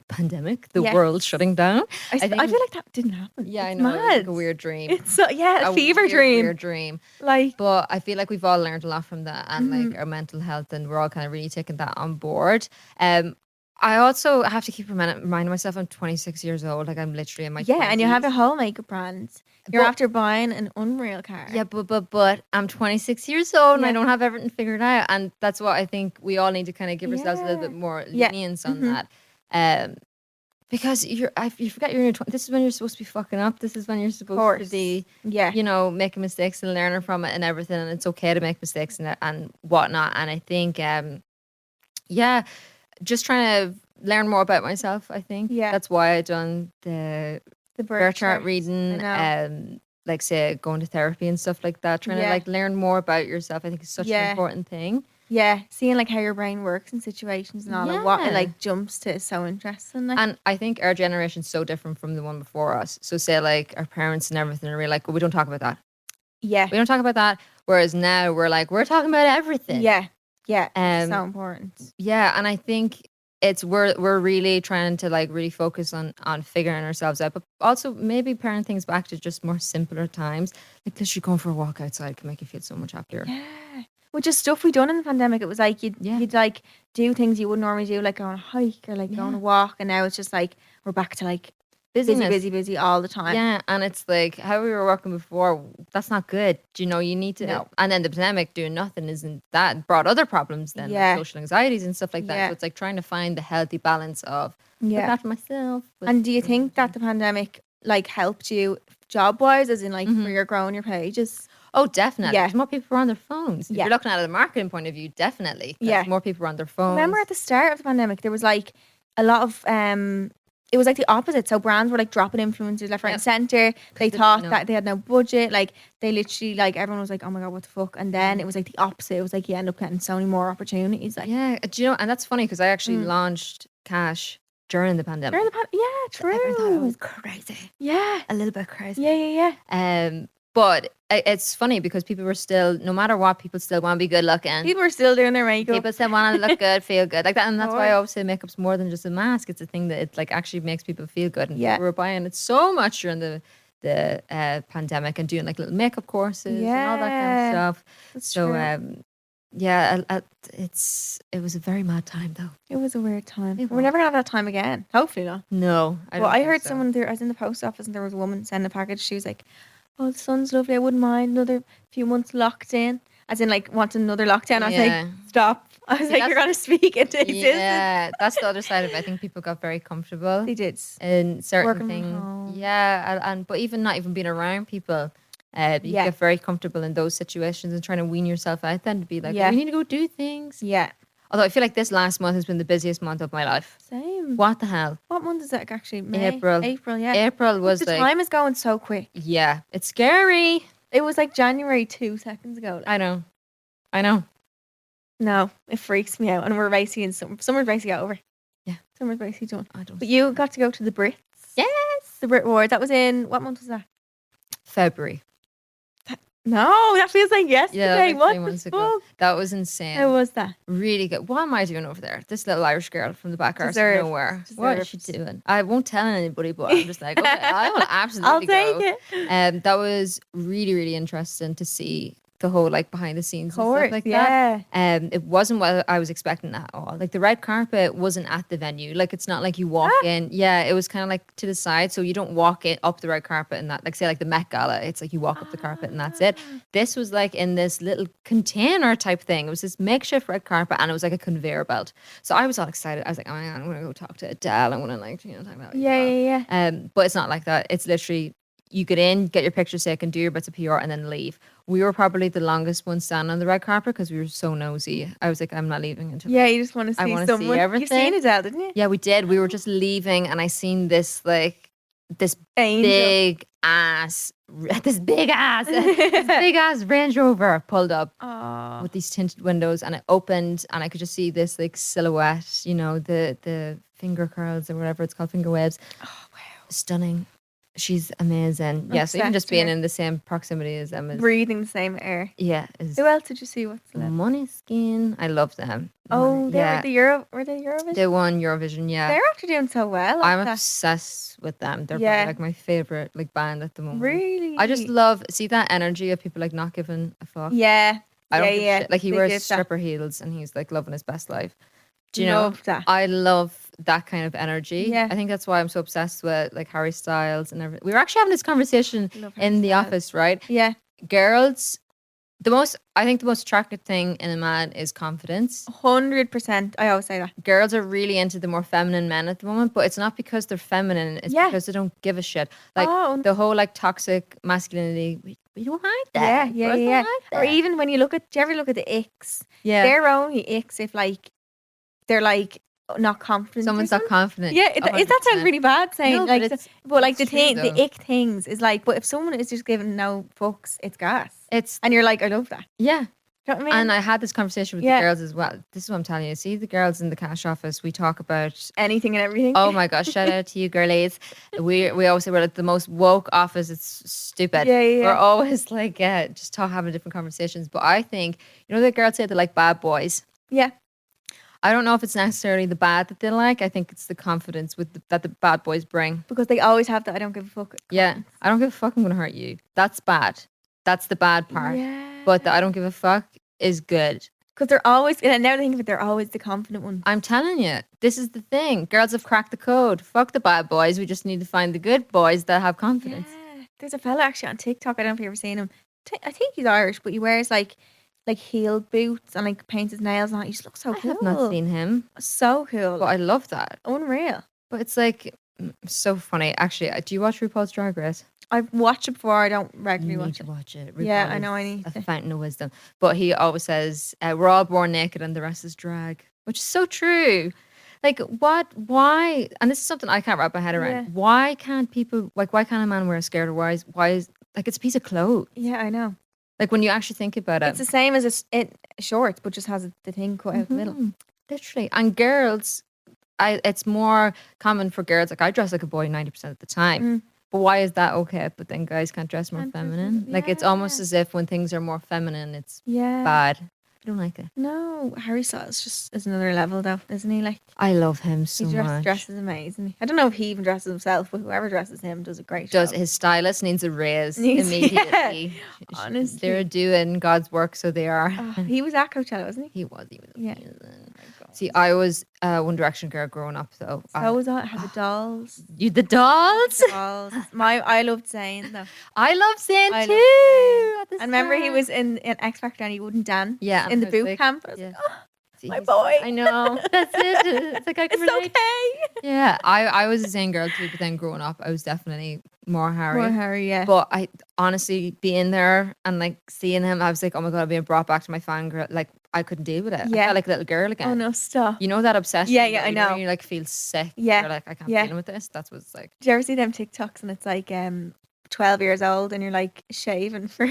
pandemic, the Yes. world shutting down. I think- feel like that didn't happen. Yeah, I It's know. It was like mad. a weird dream. It's so, yeah, a fever weird, dream. Weird dream. Like, But I feel like we've all learned a lot from that and Mm-hmm. like our mental health, and we're all kind of really taking that on board. I also have to keep reminding myself I'm 26 years old. Like I'm literally in my yeah, and you have 20s. a whole makeup brand. You're But- after buying an Unreal car. Yeah, but I'm 26 years old and I Yeah. don't have everything figured out, and that's what I think we all need to kind of give ourselves a little Yeah. bit more Yeah. lenience on Mhm. that. Because you forget you're in your 20s. This is when you're supposed to be fucking up. This is when you're supposed to course. be, Yeah. you know, making mistakes and learning from it and everything, and it's okay to make mistakes and whatnot. And I think, yeah, just trying to learn more about myself. I think Yeah. that's why I done the The birth chart chart. reading, I know. like say going to therapy and stuff like that. Trying to Yeah. like learn more about yourself. I think is such an Yeah. important thing. Yeah, seeing like how your brain works in situations and all, and what it Yeah. like jumps to is so interesting. Like, And I think our generation's so different from the one before us. So say like our parents and everything are really like, well, we don't talk about that. yeah, We don't talk about that. Whereas now we're like, we're talking about everything. yeah, it's so Um, important. Yeah, and I think we're really trying to like really focus on figuring ourselves out, but also maybe paring things back to just more simpler times. Like this, you going for a walk outside can make you feel so much happier. Yeah, well, just stuff we done in the pandemic. It was like Yeah. you'd like do things you wouldn't normally do, like go on a hike or like go on Yeah. a walk, and now it's just like we're back to like Busyness. busy all the time. Yeah, and it's like how we were working before. That's not good. Do you know? You need to. No. And then the pandemic doing nothing isn't that brought other problems then, Yeah. like social anxieties and stuff like that. Yeah. So it's like trying to find the healthy balance of look Yeah. after myself. with- And do you think that the pandemic like helped you job wise, as in like Mhm. for your growing your pages? Oh, definitely. Yeah. There's more people are on their phones. If Yeah. you're looking at it a marketing point of view, definitely. Yeah. More people are on their phones. Remember at the start of the pandemic, there was like a lot of it was like the opposite. So brands were like dropping influencers left, right, and Yep. center. They didn't thought know. that they had no budget. Like they literally like everyone was like, "Oh my god, what the fuck?" And then it was like the opposite. It was like you end up getting so many more opportunities. Like Yeah. Do you know? And that's funny because I actually Mm. launched Cash during the pandemic. during the yeah, So everyone thought it was true. crazy. Yeah, A little bit crazy. yeah. But it's funny because people were still, no matter what, people still want to be good looking. People were still doing their makeup. People still want to look good, feel good, like that, and that's why I course. always say makeup's more than just a mask. It's a thing that it like actually makes people feel good. And Yeah. people were buying it so much during the pandemic and doing like little makeup courses and all that kind Yeah, of stuff. That's So true. yeah, it was a very mad time though. It was a weird time. It We're never gonna have that time again. Hopefully not. No, Well, I heard someone there. I was in the post office and there was a woman sending a package. She was like, "Oh, the sun's lovely. I wouldn't mind another few months locked in." As in, like, wanting another lockdown. I was Yeah. like, "Stop!" I was like, that's- "You're gonna speak into existence." Yeah, that's the other side of it. I think people got very comfortable They did. in certain Working from things. home. Yeah, and but even not even being around people, you Yeah. get very comfortable in those situations and trying to wean yourself out. Then to be like, Yeah. we need to go do things. Yeah. Although I feel like this last month has been the busiest month of my life. Same. What the hell? What month is that actually? May? April. April. Yeah. April was the like, time is going so quick. yeah, it's scary. It was like January 2 seconds ago. Like, I know. no, it freaks me out. And we're basically in summer. Summer's basically over. Yeah. Summer's basically done. I don't. But you got to go to the Brits. Yes, The Brit Awards. That was in what month was that? February. No, that feels like yesterday. like What 3 the months fuck? ago. That was insane. How was that? Really good. What am I doing over there? This little Irish girl from the back arse of Deserved. nowhere. What is she Deserved. doing? I won't tell anybody, but I'm just like, okay, I will absolutely I'll go. take it. That was really, really interesting to see the whole like behind the scenes and Course, stuff like yeah. that. It wasn't what I was expecting at all. Like the red carpet wasn't at the venue. Like it's not like you walk in. Yeah, it was kind of like to the side, so you don't walk it up the red carpet and that. Like say like the Met Gala, it's like you walk up the carpet and that's it. This was like in this little container type thing. It was this makeshift red carpet and it was like a conveyor belt. So I was all excited. I was like, oh my god, I'm gonna go talk to Adele. I'm gonna like talk about Yeah. But it's not like that. It's literally you get in, get your pictures taken, do your bits of PR, and then leave. We were probably the longest one standing on the red carpet because we were so nosy. I was like, I'm not leaving until Yeah, you just want to I see wanna see someone. You've everything. seen Adele, didn't you? Yeah, we did. We were just leaving, and I seen this this Angel. big ass Range Rover pulled up Oh, with these tinted windows, and it opened, and I could just see this like silhouette. You know, the finger curls or whatever it's called, finger waves. oh wow. Stunning. She's amazing. Yeah, so even just Obsessed with being her. in the same proximity as them is Breathing the same air. yeah, is Who else did you see? What's the left? money skin. I love them. Oh, they yeah, were the Eurovision. they won Eurovision. Yeah, They're actually doing so well. I'm at that. obsessed with them. They're Yeah. probably like my favorite like band at the moment. Really? I just love see that energy of people like not giving a fuck. Yeah. I don't yeah, give a yeah. shit. Like he They wears give that. stripper heels and he's like loving his best life. Do you know? Love that. I love that kind of energy. Yeah. I think that's why I'm so obsessed with like Harry Styles and everything. We were actually having this conversation Love Harry in the Styles. office, right? Yeah. Girls, I think the most attractive thing in a man is confidence. 100%. I always say that. Girls are really into the more feminine men at the moment, but it's not because they're feminine. It's Yeah. because they don't give a shit. Like Oh. the whole like toxic masculinity. We don't like that. Yeah. Girls don't like Or that. even when you look at, do you ever look at the icks? yeah, They're only icks if like they're like not confident. or someone's not something. confident. Yeah, that sounds 100%. really bad saying No, but like, it's- but like the it's true, thing, the though. ick things is like, but if someone is just giving no fucks, it's gas, It's and you're like, I love that. yeah. Do you know what I mean? And I had this conversation with Yeah. the girls as well. This is what I'm telling you. See the girls in the cash office. We talk about. Anything and everything. Oh my gosh! Shout out to you, girlies. We always say we're like the most woke office. It's stupid. Yeah. We're always like just having different conversations. But I think the girls say they like bad boys. Yeah. I don't know if it's necessarily the bad that they like. I think it's the confidence that the bad boys bring. Because they always have that. I don't give a fuck. Yeah, I don't give a fuck. I'm gonna hurt you. That's bad. That's the bad part. Yeah. But the I don't give a fuck is good. Because they're always, and now think of it, they're always the confident one. I'm telling you, this is the thing. Girls have cracked the code. Fuck the bad boys. We just need to find the good boys that have confidence. Yeah. There's a fella actually on TikTok. I don't know if you've ever seen him. I think he's Irish, but he wears like heeled boots and like paints his nails and all. He just looks so I cool. have not seen him, So cool. but I love that. Unreal. But it's like so funny. Actually, do you watch RuPaul's Drag Race? I've watched it before. I don't You regularly need watch to it. watch it. Yeah, RuPaul I know, I is need a to. fountain of wisdom. But he always says, "We're all born naked, and the rest is drag," which is so true. Like, what? Why? And this is something I can't wrap my head around. Yeah. Why can't people why can't a man wear a skirt? Or why is like it's a piece of clothes? Yeah, I know. Like when you actually think about it, It's the same as shorts, but just has the thing cut out the middle. Mhm. Literally. And girls, it's more common for girls. Like I dress like a boy 90% of the time. Mm. But why is that okay? But then guys can't dress more Can't dress feminine. more- Like it's almost yeah. as if when things are more feminine, it's Yeah. bad. I don't like it. No, Harry Styles just is another level though, isn't he? Like I love him so he much. dresses amazing. I don't know if he even dresses himself, but whoever dresses him does a great Does job. his stylist needs a raise Needs- immediately. honestly. They're doing God's work, so they are. Oh, he was at Coachella, wasn't he? He was Yeah. amazing. See, I was a One Direction girl growing up, though. So was I. Had the dolls. You the dolls? Dolls. I loved saying though. I love Zayn I loved too. Zayn. at the And remember he start. was in X Factor and he wouldn't dance. Yeah, In the I was boot like- camp. I was yeah. like, oh, See, my he's- boy. I know. That's it. It's like I can it's relate. okay. Yeah, I was a Zayn girl too, but then growing up, I was definitely more Harry. Poor Harry, yeah. But I honestly being there and like seeing him, I was like, oh my god, I'm being brought back to my fangirl. Like I couldn't deal with it. I Yeah. felt like a little girl again. Oh no, stop. You know that obsession? Yeah, yeah, that I you know. know. when You like feel sick. Yeah, You're like, I can't yeah. deal with this. That's what it's like. Do you ever see them TikToks and it's like 12 years old and you're like shaving for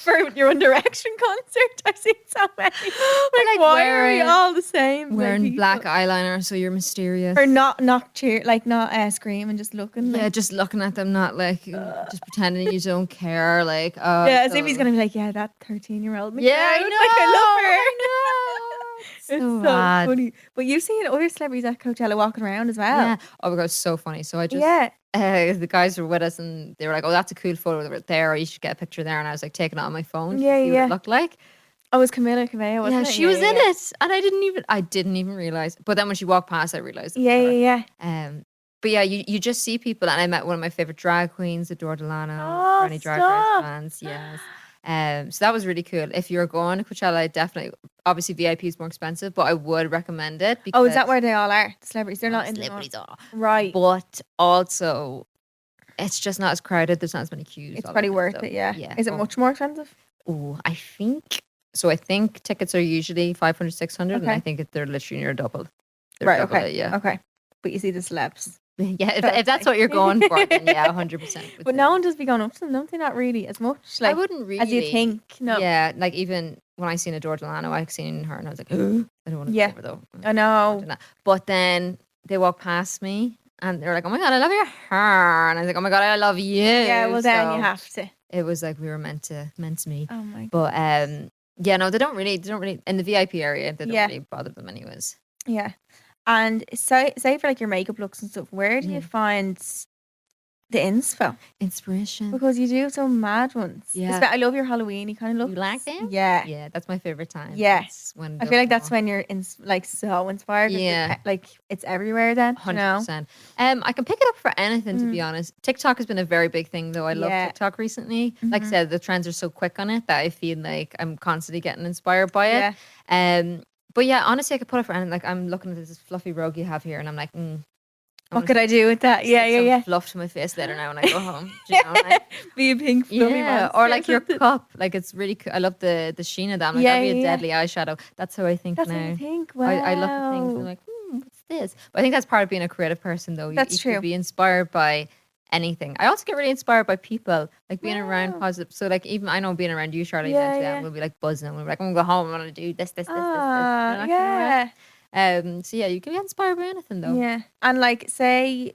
for your One Direction concert. I've seen so many. Like, why are we all the same? Wearing people? black eyeliner, so you're mysterious. Or not cheer, like not screaming, just looking. Yeah, Like, just looking at them, not like just pretending you don't care. Like, yeah, as so- if he's gonna be like, yeah, that 13-year-old. Yeah, I know. Like, I love her. I know. It's So so bad. funny. But you've seen other celebrities at Coachella walking around as well. Yeah. Oh my god, it's so funny. So I just Yeah. the guys were with us and they were like, "Oh, that's a cool photo there. Or you should get a picture there." And I was like, taking it on my phone. Yeah, to see what yeah. it looked like. Oh, it was Camila Cabello, wasn't Yeah, it? she was in it, and I didn't even realize. But then when she walked past, I realized. It was Yeah, her. yeah, yeah. But yeah, you just see people, and I met one of my favorite drag queens, Adore Delano, Oh, for any drag race fans. Yes. So that was really cool. If you're going to Coachella, I definitely, obviously VIP is more expensive, but I would recommend it. Because Oh, is that where they all are? The celebrities? They're not in celebrities the are? right. But also, it's just not as crowded. There's not as many queues. It's all probably that worth stuff. it. Yeah. Yeah. Is it much more expensive? Oh, I think so. I think tickets are usually 500, 600, and I Okay. think they're literally near double. They're Right. double Okay. it, yeah. Okay. But you see the celebs. Yeah, if that's what you're going for, then yeah, 100%. But no one does be going up to them, don't they? Not really as much. I Like wouldn't really. as you think. No. Yeah, like even when I seen Adore Delano, I seen her and I was like, "Ugh, I don't want to Yeah. go over though. I know. But then they walked past me and they were like, "Oh my god, I love your hair," and I was like, "Oh my god, I love you." Yeah. Well, then So you have to. It was like we were meant to meet. Oh my. But yeah, no, they don't really in the VIP area. They don't Yeah. really bother them anyways. Yeah. And so, say for like your makeup looks and stuff, where do you Yeah. find the inspo? Inspiration. Because you do some mad ones. Yeah. I love your Halloween kind of look. You like them? Yeah. Yeah, that's my favorite time. Yeah. It's when I feel like that's when you're like so inspired. 'Cause Yeah. like it's everywhere then. You know? 100%. I can pick it up for anything, to be honest. TikTok has been a very big thing, though. I love Yeah. TikTok recently. Like I said, the trends are so quick on it that I feel like I'm constantly getting inspired by it. Yeah. But yeah, honestly, I could put it for anything. Like I'm looking at this fluffy rug you have here, and I'm like, What could I do with that? Yeah, yeah, yeah. Fluff to my face later now when I go home. Do you know? Like, Be a pink fluffy yeah, monster or like your something. cup. Like it's really cool. I love the sheen of that. I'm like, Yeah, that'd be a yeah, deadly eyeshadow. That's how I think That's now. what I think. Wow. I look at things and I'm like, what's this? But I think that's part of being a creative person, though. That's you true. could be inspired by anything. I also get really inspired by people, like being around Wow. positive. So, like, even I know being around you, Charlie, Yeah, eventually, yeah. we'll be like buzzing. We'll be like, I'm gonna go home. I'm gonna do this. Ah, You know, that kind of way. yeah. So yeah, you can get inspired by anything, though. Yeah. And like, say,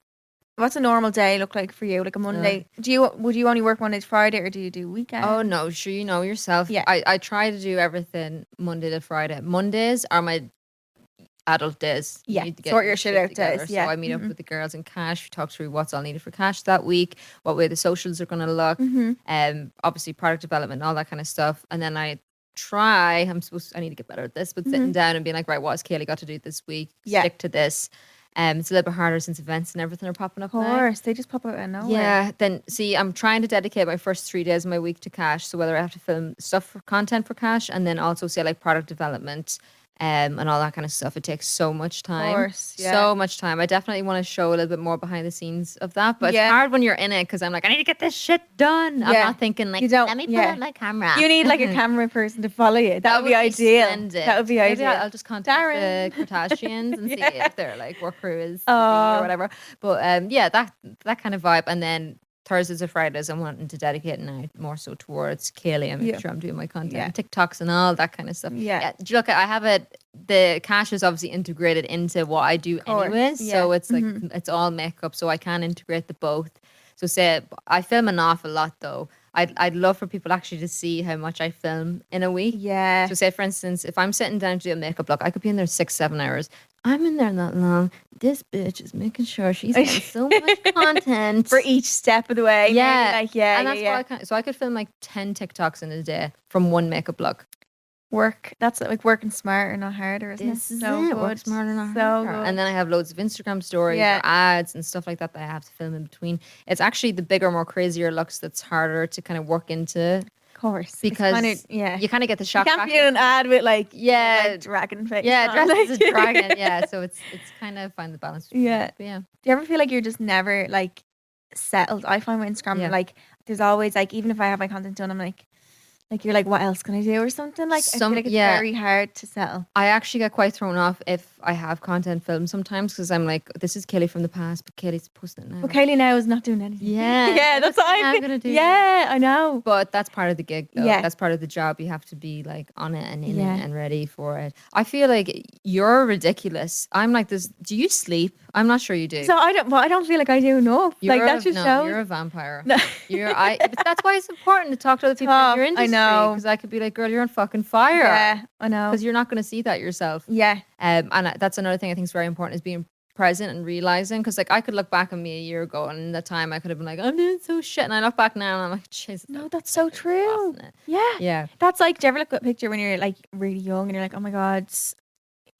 what's a normal day look like for you? Like a Monday? Would you only work Monday to Friday, or do you do weekend? Oh no, sure, you know yourself. Yeah. I try to do everything Monday to Friday. Mondays are my adult days. You Yeah, need to sort your shit out together. days, So yeah. I meet up with the girls in Cash. We talk through what's all needed for Cash that week, what way the socials are going to look, obviously product development, all that kind of stuff. And then I try. I need to get better at this, but sitting down and being like, right, what's Keilidh got to do this week? Yeah. Stick to this. It's a little bit harder since events and everything are popping up Of now. course, they just pop out of nowhere. Yeah, then see, I'm trying to dedicate my first 3 days of my week to Cash. So whether I have to film stuff for content for Cash and then also say like product development and all that kind of stuff, it takes so much time. course, yeah. So much time. I definitely want to show a little bit more behind the scenes of that, but Yeah. it's hard when you're in it because I'm like, I need to get this shit done. I'm Yeah. not thinking like, You don't- let me pull yeah. out my camera. You need like a camera person to follow you. That would be ideal. splendid. That would be Maybe ideal. I'll just contact Darren. the Kardashians and see Yeah. if their like work crew is Oh. or whatever. But yeah, that kind of vibe. And then Thursdays or Fridays, I'm wanting to dedicate now more so towards Keilidh and make Yeah. sure I'm doing my content, Yeah. TikToks and all that kind of stuff. Yeah. Do you look, I have it. The Cash is obviously integrated into what I do course, anyways. yeah. So it's like it's all makeup, so I can integrate the both. So say I film an awful lot though. I'd love for people actually to see how much I film in a week. Yeah. So say for instance, if I'm sitting down to do a makeup look, I could be in there 6-7 hours. I'm in there not long. This bitch is making sure she's getting so much content For each step of the way. maybe, Yeah, Like, yeah. and that's yeah, what I can. So I could film like 10 TikToks in a day from one makeup look. Work. That's like working smarter, not harder, isn't This it? is So it. good. Work smarter, not so harder. good. And then I have loads of Instagram stories Yeah. or ads and stuff like that that I have to film in between. It's actually the bigger, more crazier looks that's harder to kind of work into Of course. It's because kinda, yeah. you kind of get the You shock can't factor. be in an ad with like Yeah. dragon face. Yeah, on, dressed as like- a dragon. Yeah, so it's kind of find the balance. between Yeah. it. But yeah. Do you ever feel like you're just never like settled? I find with Instagram Yeah. like there's always like even if I have my content done, I'm like you're like what else can I do or something? Like I feel like it's yeah. very hard to settle. I actually get quite thrown off if have content filmed sometimes because I'm like, this is Keilidh from the past, but Keilidh's posting it now. But Kaylee now is not doing anything. Yeah. Yeah, that's what I'm gonna do. Yeah, I know. But that's part of the gig, though. Yeah. That's part of the job. You have to be like on it and in Yeah. it and ready for it. I feel like you're ridiculous. I'm like this. Do you sleep? I'm not sure you do. So I don't feel like I do enough. Like that just shows. You're a vampire. No. But that's why it's important to talk to other people in your I industry. know. Because I could be like, girl, you're on fucking fire. Yeah, I know. Because you're not going to see that yourself. Yeah. And that's another thing I think is very important is being present and realizing. Because like I could look back on me a year ago and in that time I could have been like, I'm doing so shit. And I look back now and I'm like, Jesus. No, that's so true. Yeah. Yeah. That's like, do you ever look at a picture when you're like really young and you're like, oh my God,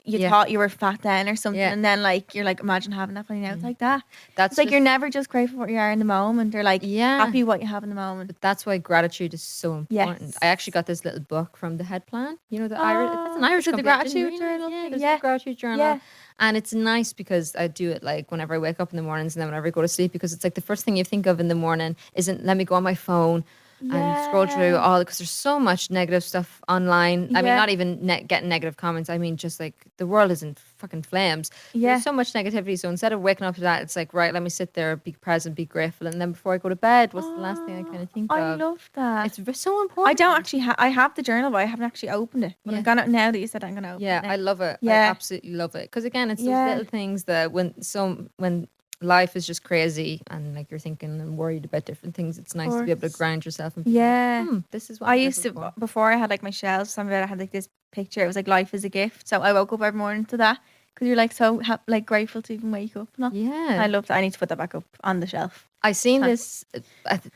you Yeah. thought you were fat then or something. Yeah. And then like, you're like, imagine having that funny now. It's like that. That's It's like just- you're never just grateful for what you are in the moment or like Yeah. happy what you have in the moment. But that's why gratitude is so important. Yes. I actually got this little book from the Head Plan. You know, the Irish. It's an Irish is it the company. I didn't gratitude realize- journal Yeah, thing? there's Yeah. a gratitude journal. Yeah. And it's nice because I do it like whenever I wake up in the mornings and then whenever I go to sleep because it's like the first thing you think of in the morning isn't let me go on my phone and scroll through all because there's so much negative stuff online. I mean, Yeah. not even getting negative comments. I mean, just like the world is in fucking flames. Yeah. There's so much negativity. So instead of waking up to that, it's like, right, let me sit there, be present, be grateful. And then before I go to bed, what's the last thing I kind of think I of? love that. So important. I don't actually I have the journal, but I haven't actually opened it. But Yeah. I'm gonna now that you said I'm gonna open Yeah, it. now. I love it. I Yeah. absolutely love it. Because again, it's Yeah. those little things that when life is just crazy and like you're thinking and worried about different things, it's nice to be able to course. ground yourself and be Yeah. like, this is what I I'm used to grateful for." before I had like my shelves. Some of it I had like this picture. It was like life is a gift. So I woke up every morning to that because you're like so like grateful to even wake up. And all. Yeah. I love that. I need to put that back up on the shelf. I seen Huh. this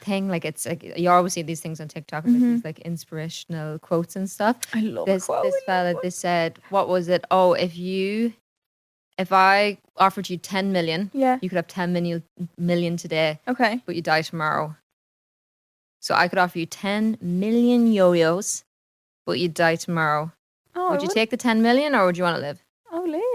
thing like it's like you always see these things on TikTok, like these like inspirational quotes and stuff. I love This fella, they said, what was it? Oh, if I offered you 10 million, Yeah. you could have 10 million today, Okay. but you die tomorrow. So I could offer you 10 million yo-yos, but you die tomorrow. Oh, Would you take the 10 million or would you want to live?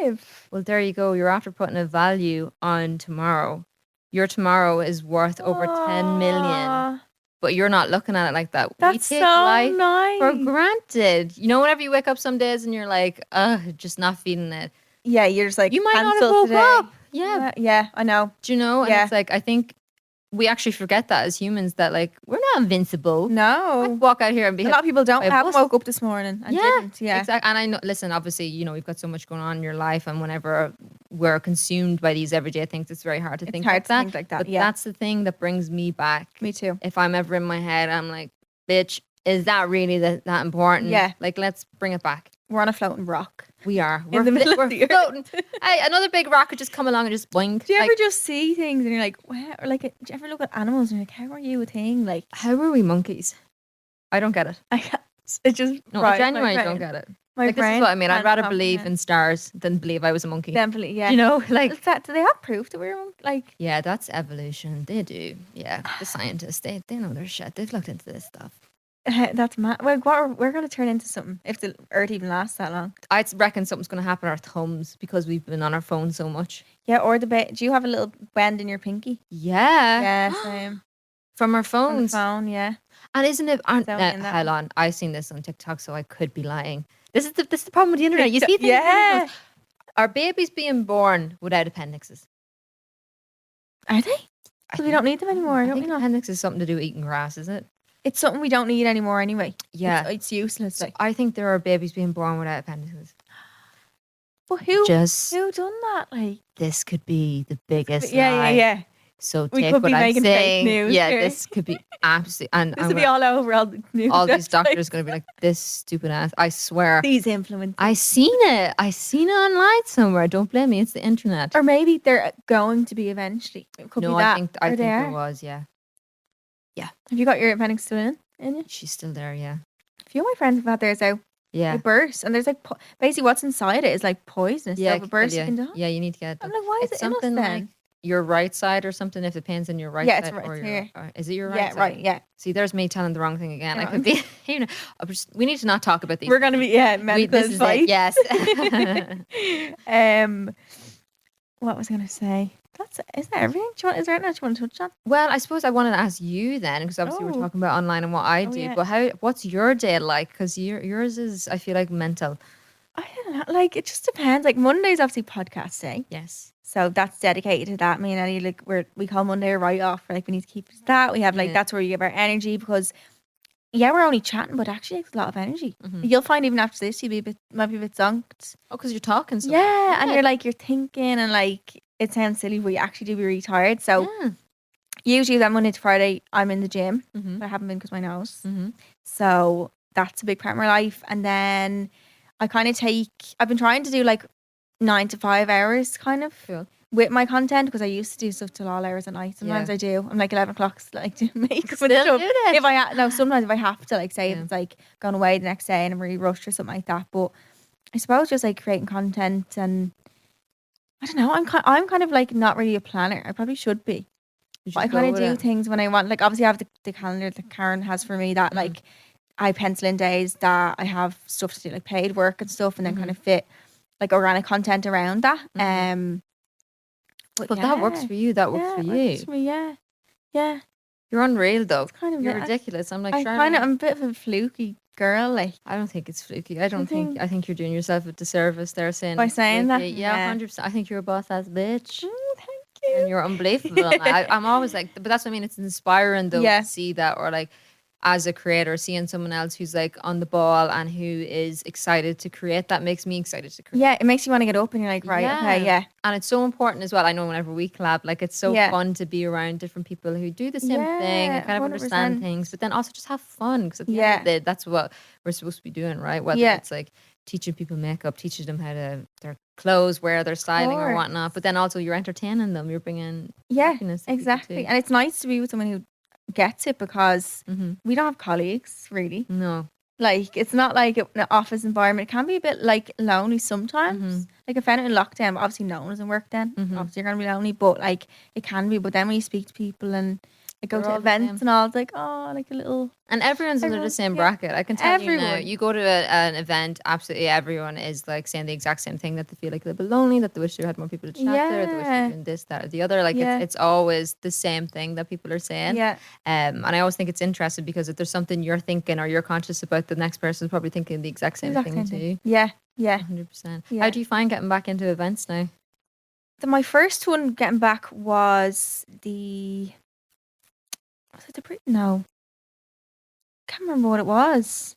live? Well, there you go. You're after putting a value on tomorrow. Your tomorrow is worth over 10 million, Aw, but you're not looking at it like that. That's we take so life nice. for granted. You know, whenever you wake up some days and you're like, just not feeling it. Yeah, you're just like You might not have cancel woke today. up. Yeah. Yeah, I know. Do you know? And Yeah. it's like, I think we actually forget that as humans that like, we're not invincible. I No. could walk out here and be A lot of people don't by a haven't bus. woke up this morning and Yeah, didn't. Yeah. exactly. And I know, listen, obviously, you know, we've got so much going on in your life, and whenever we're consumed by these everyday things, it's very hard to It's think hard like to that. think like that, But yeah. that's the thing that brings me back. Me too. If I'm ever in my head, I'm like, bitch, is that really that important? Yeah. Like, let's bring it back. We're on a floating rock. We are. In the middle of we're the earth. floating. Hey, another big rock could just come along and just boink. Do you Like, ever just see things and you're like, wow? Or like, do you ever look at animals and you're like, how are you a thing? Like, how are we monkeys? I don't get it. I can't. It just No, right, genuinely, my I don't brain- get it. My Like, this brain is what I mean. I'd can't rather believe comprehend. in stars than believe I was a monkey. Definitely, yeah. You know, like, Is that, do they have proof that we're like? yeah, that's evolution. They do. Yeah, the scientists, they know their shit. They've looked into this stuff. That's mad. Well, we're going to turn into something if the Earth even lasts that long. I reckon something's going to happen to our thumbs because we've been on our phones so much. Yeah, or the do you have a little bend in your pinky? Yeah. Yeah, same. From our On the phones. phone, yeah. And isn't it? Don't mean that Hold one. on. I've seen this on TikTok, so I could be lying. This is the problem with the internet. You see things. Yeah. Are babies being born without appendixes? Are they? I Because we think- don't need them anymore, I don't we think not? appendix is something to do with eating grass, is it? It's something we don't need anymore anyway. Yeah. It's useless. So Like, I think there are babies being born without appendixes. but who Just done that? Like, this could be the biggest yeah, lie. yeah. So We take could what be I'm making fake saying. news Yeah, here. this could be absolutely. And This will be all over all the news. all these websites. doctors going to be like, this stupid ass. I swear. These influencers. I seen it. I seen it online somewhere. Don't blame me. It's the internet. Or maybe they're going to be eventually. It could No, be that. I or think they there are. was. Yeah, Have you got your appendix still in you? she's still there. Yeah, A few of my friends have had theirs out. yeah, It burst. And there's like, basically what's inside it is like poisonous. yeah. So if it bursts, you yeah. can die. Yeah, you need to get. I'm like, why is it's it in us something then? like your right side or something. If it pains in your right Yeah, it's side right- or it's your, here. or is it your right Yeah, side? right, yeah. See, there's me telling the wrong thing again. I Yeah. could be. You know, we need to not talk about these. We're going to be, yeah, We- medical this is advice. it. Yes. What was I going to say? Is that everything? Is there anything else you want to touch on? Well, I suppose I wanted to ask you then, because obviously we're Oh. talking about online and what I Oh, do. yeah. But what's your day like? Because yours is, I feel like, mental. I don't don't know. Like, it just depends. Like, Monday's obviously podcast day. Yes. So that's dedicated to that. Me and Ellie, like, we call Monday a write-off. Like, we need to keep it to that. We have, like, Yeah. that's where we give our energy because, yeah, we're only chatting, but actually it's a lot of energy. Mhm. You'll find even after this, might be a bit zonked. Oh, because you're talking so Yeah, much. and you're thinking, and like, it sounds silly, but you actually do be really tired. So Yeah. usually that Monday to Friday, I'm in the gym, Mhm. but I haven't been because my nose. Mhm. So that's a big part of my life. And then I kind of I've been trying to do like 9 to 5 hours kind of Cool. with my content because I used to do stuff till all hours at night. Sometimes Yeah. I do. I'm like 11 o'clock, like doing makeup and Still stuff. do that? If no, sometimes if I have to, like, say if Yeah. it's like going away the next day and I'm really rushed or something like that. But I suppose just like creating content, and I don't know. I'm kind of like not really a planner. I probably should be. You But I just kind go of with do it. things when I want. Like, obviously I have the calendar that Karen has for me that like I pencil in days that I have stuff to do, like paid work and stuff, and then kind of fit like organic content around that. But that works for you. That works for it you. works for me, yeah. You're unreal, though. Kind of You're it. ridiculous. I'm like, I'm Charlotte. a bit of a fluky girl, like. I don't think it's fluky. I don't think. think- I think you're doing yourself a disservice there saying By it's saying that? fluky. Yeah, Yeah. 100%. I think you're a boss ass bitch. Thank you. And you're unbelievable. And I'm always like, but that's what I mean. It's inspiring though Yeah. to see that, or like as a creator, seeing someone else who's like on the ball and who is excited to create. That makes me excited to create. Yeah, it makes you want to get up and you're like, right, okay, yeah. And it's so important as well. I know whenever we collab, like it's so Yeah. fun to be around different people who do the same thing Yeah, and kind of understand 100%. things, but then also just have fun because at the end of the day, that's what we're supposed to be doing, right? Whether Yeah. it's like teaching people makeup, teaching them how to their clothes, wear their styling or course. whatnot, but then also you're entertaining them. You're bringing Yeah, happiness to people exactly. too. And it's nice to be with someone who gets it because Mhm. we don't have colleagues, really. No. Like, it's not like an office environment. It can be a bit like lonely sometimes. Mhm. Like, I found it in lockdown, but obviously no one was in work then. Mhm. Obviously you're gonna be lonely, but like it can be. But then when you speak to people and like go They're to all the same. events and all, it's like, oh, like a little. And everyone's under the Everyone's- same yeah. bracket. I can tell you now. Everyone. You go to an event, absolutely everyone is like saying the exact same thing, that they feel like a little bit lonely, that they wish they had more people to chat to, or they wish they Yeah. were doing this, that, or the other. Like Yeah. it's always the same thing that people are saying. Yeah. And I always think it's interesting because if there's something you're thinking or you're conscious about, the next person's probably thinking the exact same thing too. Yeah. Yeah. 100%. Yeah. How do you find getting back into events now? My first one getting back was it the No. Can't remember what it was.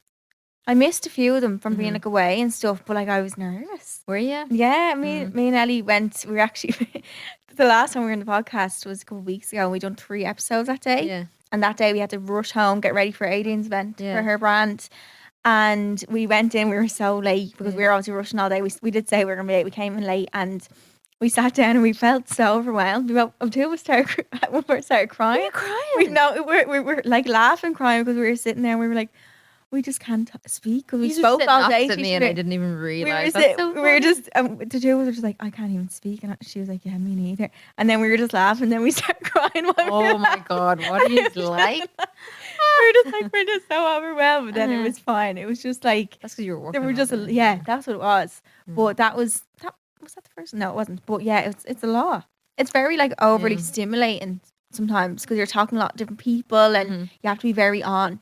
I missed a few of them from being Mhm. like away and stuff, but like I was nervous. Were you? Yeah, me and Ellie went. We were actually the last time we were in the podcast was a couple of weeks ago, and we done 3 episodes that day. Yeah. And that day we had to rush home, get ready for Aiden's event Yeah. for her brand. And we went in. We were so late because Yeah. we were obviously rushing all day. We did say we were gonna be late. We came in late, and we sat down and we felt so overwhelmed. Two of us started crying. Were you crying? We were like laughing, crying because we were sitting there and we were like, we just can't speak because we You were spoke sitting all day. opposite to me each and I other. didn't even We were, realize. we were just the two of us were just like, I can't even speak, and she was like, yeah, me neither. And then we were just laughing. Then we started crying. While we were Oh my god, what are you like? we're just so overwhelmed. But then it was fine. It was just like That's because you were there working. were all just day. yeah, that's what it was. But that was that the first? No, it wasn't. But yeah, it's a lot. It's very like overly stimulating sometimes because you're talking to a lot of different people and you have to be very on.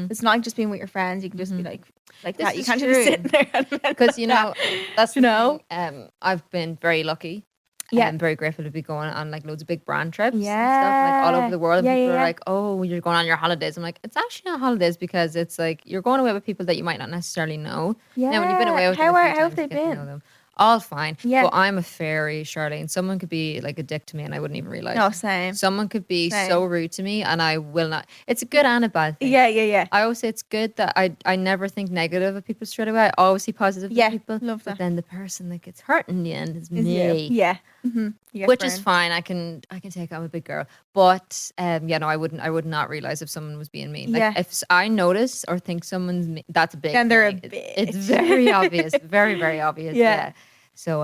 It's not like just being with your friends. You can just be like This that. You is can't just be true. sitting there Because you know that's You the know? thing. I've been very lucky. Yeah. I'm very grateful to be going on like loads of big brand trips and stuff Yeah. like all over the world. And Yeah, people yeah, are yeah. like, "Oh, you're going on your holidays." I'm like, "It's actually not holidays because it's like you're going away with people that you might not necessarily know." Now, when you've been away with them, How a few have times, they you get to know been? them. All fine. Yeah. But I'm a fairy, Charlene. Someone could be like a dick to me and I wouldn't even realize. No, same. Someone could be Same. so rude to me and I will not. It's a good and a bad thing. Yeah. I always say it's good that I never think negative of people straight away. I always see positive Yeah, of people. love But that. then the person that gets hurt in the end is Is me. you. Yeah. Mm-hmm. Which is fine. I can take it. I'm a big girl. But yeah, no, I would not realize if someone was being mean. Like Yeah. if I notice or think someone's mean, that's a big Then they're a thing. It's bitch. very obvious. Very, very obvious. Yeah. Yeah. So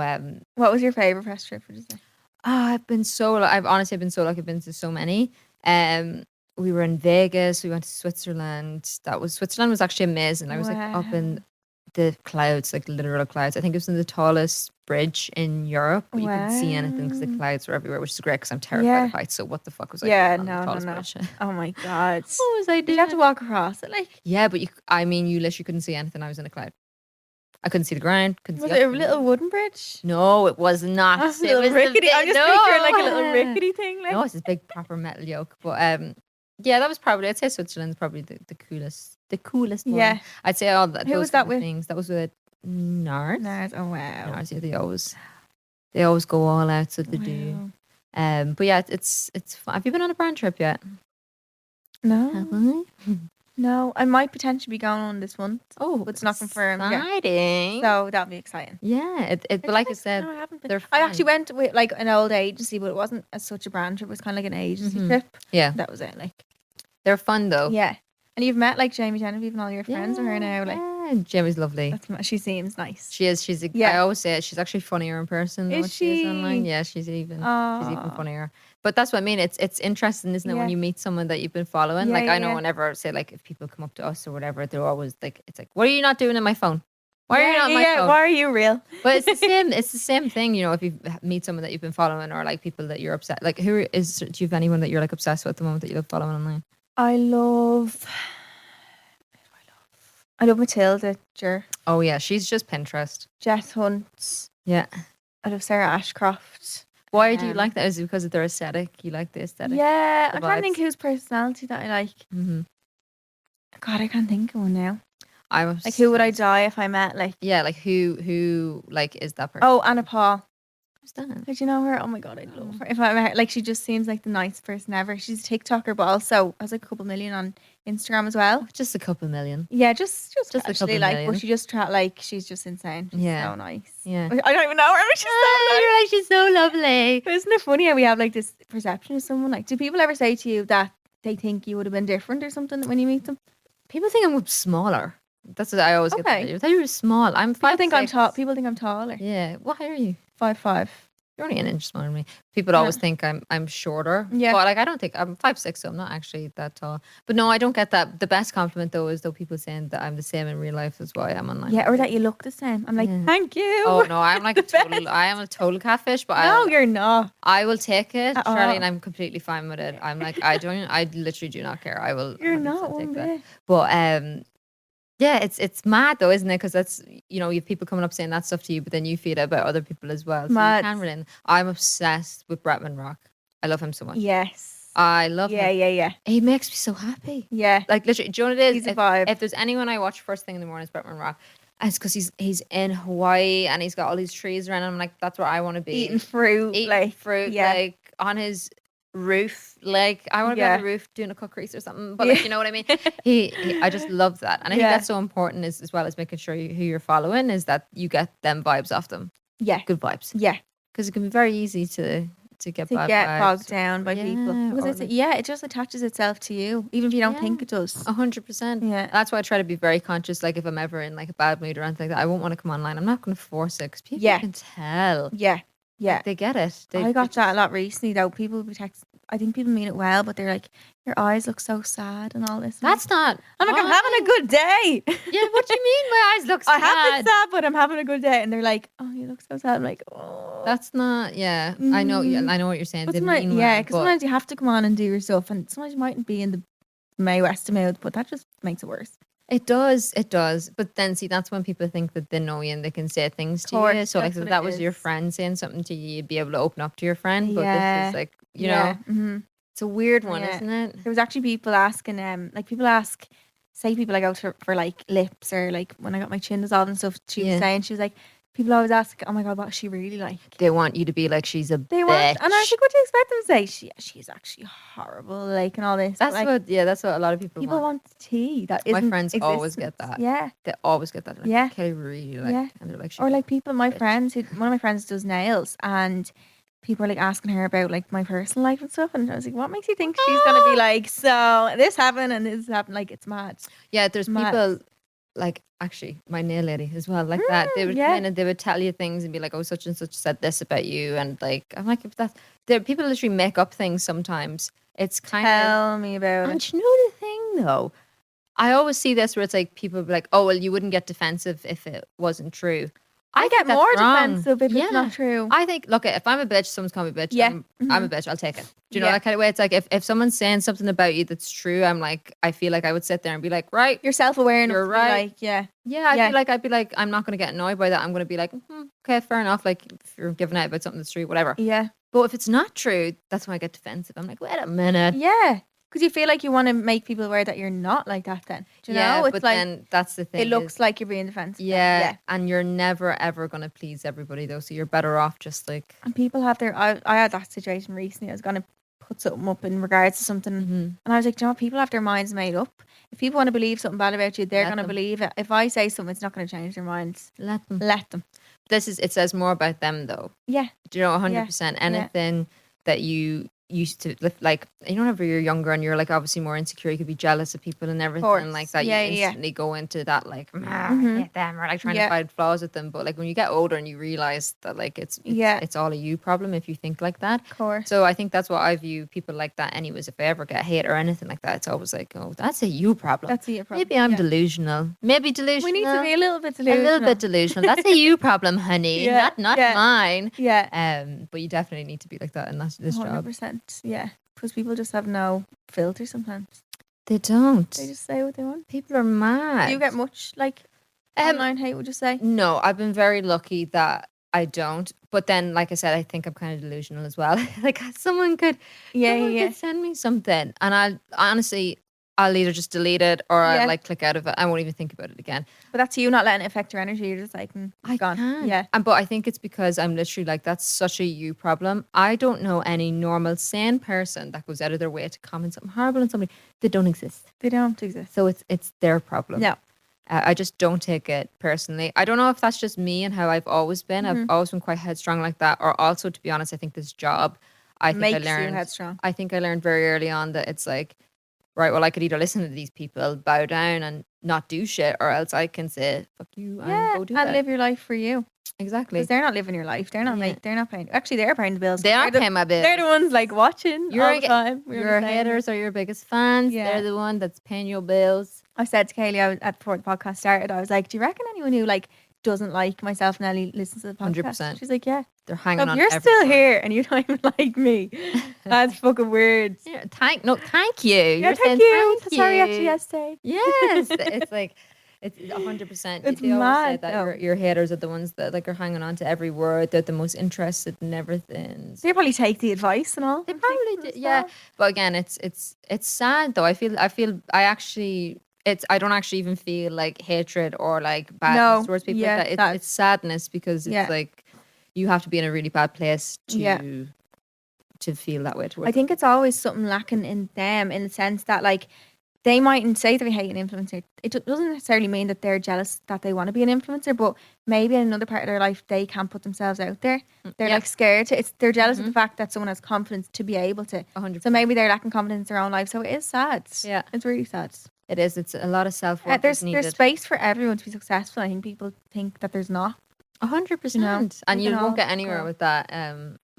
What was your favorite press trip? Would you say? I've honestly been so lucky. I've been to so many. We were in Vegas. We went to Switzerland. Switzerland was actually amazing. I was like up in the clouds, like literal clouds. I think it was in the tallest bridge in Europe, but you couldn't see anything because the Wow. clouds were everywhere, which is great because I'm terrified Yeah. of heights. So what the fuck was I Yeah, doing on no, the no, tallest no. bridge? Oh my god. What was I Did doing? you have to walk across it? Like, Yeah, but you literally couldn't see anything. I was in a cloud. I couldn't see the ground. Couldn't Was see it a up. little wooden bridge? No, it was not. A It was little the rickety. big- I'm just no. picturing like a little rickety thing. Like. No, it's a big proper metal yoke. But yeah, that was probably. I'd say Switzerland's probably the coolest. The coolest one. Yeah. I'd say all that. Who those was that kind of with? things. That was with Nars. Nars. Oh wow. Nars. Yeah, they always go all out. So they do. Wow. But yeah, it's fun. Have you been on a brand trip yet? No. Have I? No. I might potentially be going on this month. Oh, But it's not confirmed yet. Exciting. So that'll be exciting. Yeah, but like I said, No, I haven't been. they're I actually fun. went with like an old agency, but it wasn't as such a brand trip. It was kind of like an agency Mhm. trip. Yeah, That was it. Like, they're fun though. yeah. And you've met like Jamie Genevieve and all your friends with her now. Like, yeah, Jamie's lovely. she seems nice. She is. She's. Yeah. I always say it, she's actually funnier in person than Is what she is online. she? Yeah, she's even Aw. funnier. But that's what I mean. It's interesting, isn't it, when Yeah. you meet someone that you've been following? Yeah, Like yeah, I know yeah. whenever say like if people come up to us or whatever, they're always like, it's like, what are you not doing in my phone? Why are you not on my phone? Why are you real? But it's the same. It's the same thing, you know. If you meet someone that you've been following, or like people that you're upset, like do you have anyone that you're like obsessed with at the moment that you love following online? I love Matilda, Oh yeah, she's just Pinterest. Jet Hunt. Yeah. I love Sarah Ashcroft. Why do you like that? Is it because of their aesthetic? You like the aesthetic? Yeah, the I'm trying to think vibes. whose personality that I like. Mm-hmm. God, I can't think of one now. I was Like, who would I die if I met? Like, Yeah, like who like is that person? oh, Anna Paul. Who's that? Did you know her? Oh my God, I'd love her. If I met her, like, she just seems like the nicest person ever. She's a TikToker, but also has like a couple million on Instagram as well. Just a couple million. Yeah, just Just a actually couple like, million. but she just she's just insane. She's Yeah. so nice. Yeah. I don't even know her, but she's so nice. You're like, she's so lovely. But isn't it funny how we have like this perception of someone? Like, do people ever say to you that they think you would have been different or something when you meet them? People think I'm smaller. That's what I always get. Okay. I thought you were small. I'm 5'6". People think I'm tall. People think I'm taller. Yeah. What height are you? 5'5". You're only an inch smaller than me. People always think I'm shorter. Yeah. But like I don't think I'm 5'6", so I'm not actually that tall. But no, I don't get that. The best compliment though is though people saying that I'm the same in real life as what I am online. Yeah, or that you look the same. I'm like, Yeah. thank you. Oh no, I'm like a The total. best. I am a total catfish. But No, you're not. I will take it, At Charlie, all. and I'm completely fine with it. I'm like I literally do not care. I will. You're 100% not take one that. bit. But yeah, it's mad though, isn't it? Because that's you have people coming up saying that stuff to you, but then you feel it about other people as well. So Mad. you can relate. I'm obsessed with Bretman Rock. I love him so much. Yes. I love Yeah, him. yeah. He makes me so happy. Yeah. Like literally, do you know what it is? He's a vibe. If there's anyone I watch first thing in the morning, it's Bretman Rock. And it's because he's in Hawaii and he's got all these trees around him. I'm like, that's where I want to be. Eating fruit. Eating like, fruit, yeah. like on his roof. Like I want to be Yeah. on the roof doing a cookeries or something. But like, you know what I mean? I just love that, and I think Yeah. that's so important as well as making sure who you're following is that you get them vibes off them, Yeah. good vibes, Yeah. because it can be very easy to get To bad get vibes. bogged down by people. Yeah, Because or it's, like- yeah, it just attaches itself to you, even if you don't Yeah. think it does. 100%. Yeah. That's why I try to be very conscious. Like if I'm ever in like a bad mood or anything like that, I won't want to come online. I'm not going to force it because people Yeah. can tell. Yeah. Yeah. Like, they get it. I got that a lot recently though. People would text. I think people mean it well, but they're like, "Your eyes look so sad" and all this. That's not. I'm like, I'm having a good day. Yeah, what do you mean? My eyes look I sad. have been sad, but I'm having a good day. And they're like, "Oh, you look so sad." I'm like, "Oh." That's not. Yeah, I know. Yeah, I know what you're saying. But They sometimes, mean yeah, well, because but sometimes you have to come on and do your stuff, and sometimes you mightn't be in the May West mood, but that just makes it worse. it does. It does. But then see, that's when people think that they know you and they can say things to you. Course, So like, that's if what that it was your is. friend saying something to you, you'd be able to open up to your friend. But Yeah. this is like, you know, hmm it's a weird one, Yeah. isn't it? There was actually people asking, like people ask, say people I go to for like lips or like when I got my chin dissolved and stuff. She was Yeah. saying, she was like, people always ask, "Oh my God, what's she really like?" They want you to be like she's a They bitch. want, and I was like, "What do you expect them to say?" She's actually horrible, like, and all this. But, That's like, what. Yeah, that's what a lot of people, people want. want tea. That My isn't friends always get existence. that. Yeah. They always get that. Like, Yeah. Kelly really like, Yeah. and they're like, Or she's like people, my bitch. friends one of my friends does nails, and people are like asking her about like my personal life and stuff, and I was like, what makes you think she's gonna be like, so this happened and this happened? Like, it's mad. Yeah, there's Mad. people like actually my nail lady as well, like that. They would yeah. come in and they would tell you things and be like, "Oh, such and such said this about you," and like I'm like, if that there people literally make up things sometimes. It's kind of. Tell me about And it. you know the thing though, I always see this where it's like people be like, "Oh, well, you wouldn't get defensive if it wasn't true." I get think more that's wrong. defensive if it's not true. I think, look, if I'm a bitch, someone's calling me a bitch. Yeah. I'm a bitch. I'll take it. Do you know Yeah. that kind of way? It's like if someone's saying something about you that's true, I'm like, I feel like I would sit there and be like, right, You're self-aware enough you're to be right. like, yeah. Yeah, I feel like I'd be like, I'm not going to get annoyed by that. I'm going to be like, okay, fair enough. Like if you're giving out about something that's true, whatever. Yeah. But if it's not true, that's when I get defensive. I'm like, wait a minute. Yeah. Because you feel like you want to make people aware that you're not like that then. Do you know? It's but like, then that's the thing. it looks like you're being defensive. Yeah, and you're never ever going to please everybody though. So you're better off just like. And people have their, I had that situation recently. I was going to put something up in regards to something. And I was like, do you know what? People have their minds made up. If people want to believe something bad about you, they're going to believe it. If I say something, it's not going to change their minds. Let them. Let them. It says more about them though. Yeah. Do you know 100%? Anything that you used to like, you know, whenever you're younger and you're like obviously more insecure, you could be jealous of people and everything like that. You instantly go into that like, I hate them, or like trying to find flaws with them. But like when you get older and you realize that like it's all a you problem if you think like that. Of course. So I think that's what I view people like that. Anyways, if I ever get hate or anything like that, it's always like, oh, that's a you problem. That's a you problem. Maybe I'm delusional. Maybe delusional. We need to be a little bit delusional. A little bit delusional. That's a you problem, honey. Not mine. Yeah. But you definitely need to be like that in this 100%, job. 100%. Yeah. Because people just have no filter sometimes. They don't. They just say what they want. People are mad. Do you get much like online hate, would you say? No, I've been very lucky that I don't. But then, like I said, I think I'm kind of delusional as well. Like someone could send me something, and I'll either just delete it or I'll like click out of it. I won't even think about it again. But that's you not letting it affect your energy. You're just like, it's gone. Can. Yeah. But I think it's because I'm literally like, that's such a you problem. I don't know any normal, sane person that goes out of their way to comment something horrible on somebody. They don't exist. They don't exist. So it's their problem. No. I just don't take it personally. I don't know if that's just me and how I've always been. I've always been quite headstrong like that. Or also, to be honest, I think this job, Makes you headstrong. I think I learned very early on that it's like, right, well, I could either listen to these people, bow down and not do shit, or else I can say, fuck you, and go do that. And live your life for you. Exactly. Because they're not living your life. They're not they're not paying. Actually, they're paying the bills. They are paying my bills. They're the ones like watching all the time. Your haters are your biggest fans. Yeah. They're the one that's paying your bills. I said to Keilidh before the podcast started, I was like, do you reckon anyone who like doesn't like myself and Ellie listens to the podcast? 100%. She's like, yeah. They're hanging on. You're still here and you don't even like me. That's fucking weird. Yeah, thank you. Yeah, thank you. Sorry, actually, yesterday. Yes, it's like it's 100%. It's they always mad, say that your haters are the ones that like are hanging on to every word. They're the most interested in everything. They probably take the advice and all. They probably do. Yeah, but again, it's sad though. I don't actually even feel like hatred or like badness towards people like that. It's sadness because it's like you have to be in a really bad place to feel that way towards. I think it's always something lacking in them in the sense that like they mightn't say they hate an influencer. It doesn't necessarily mean that they're jealous that they want to be an influencer, but maybe in another part of their life they can't put themselves out there. They're like scared to. They're jealous of the fact that someone has confidence to be able to. 100%. So maybe they're lacking confidence in their own life. So it is sad. Yeah, it's really sad. It is. It's a lot of self-work. There's space for everyone to be successful. I think people think that there's not. 100%. And you won't get anywhere with that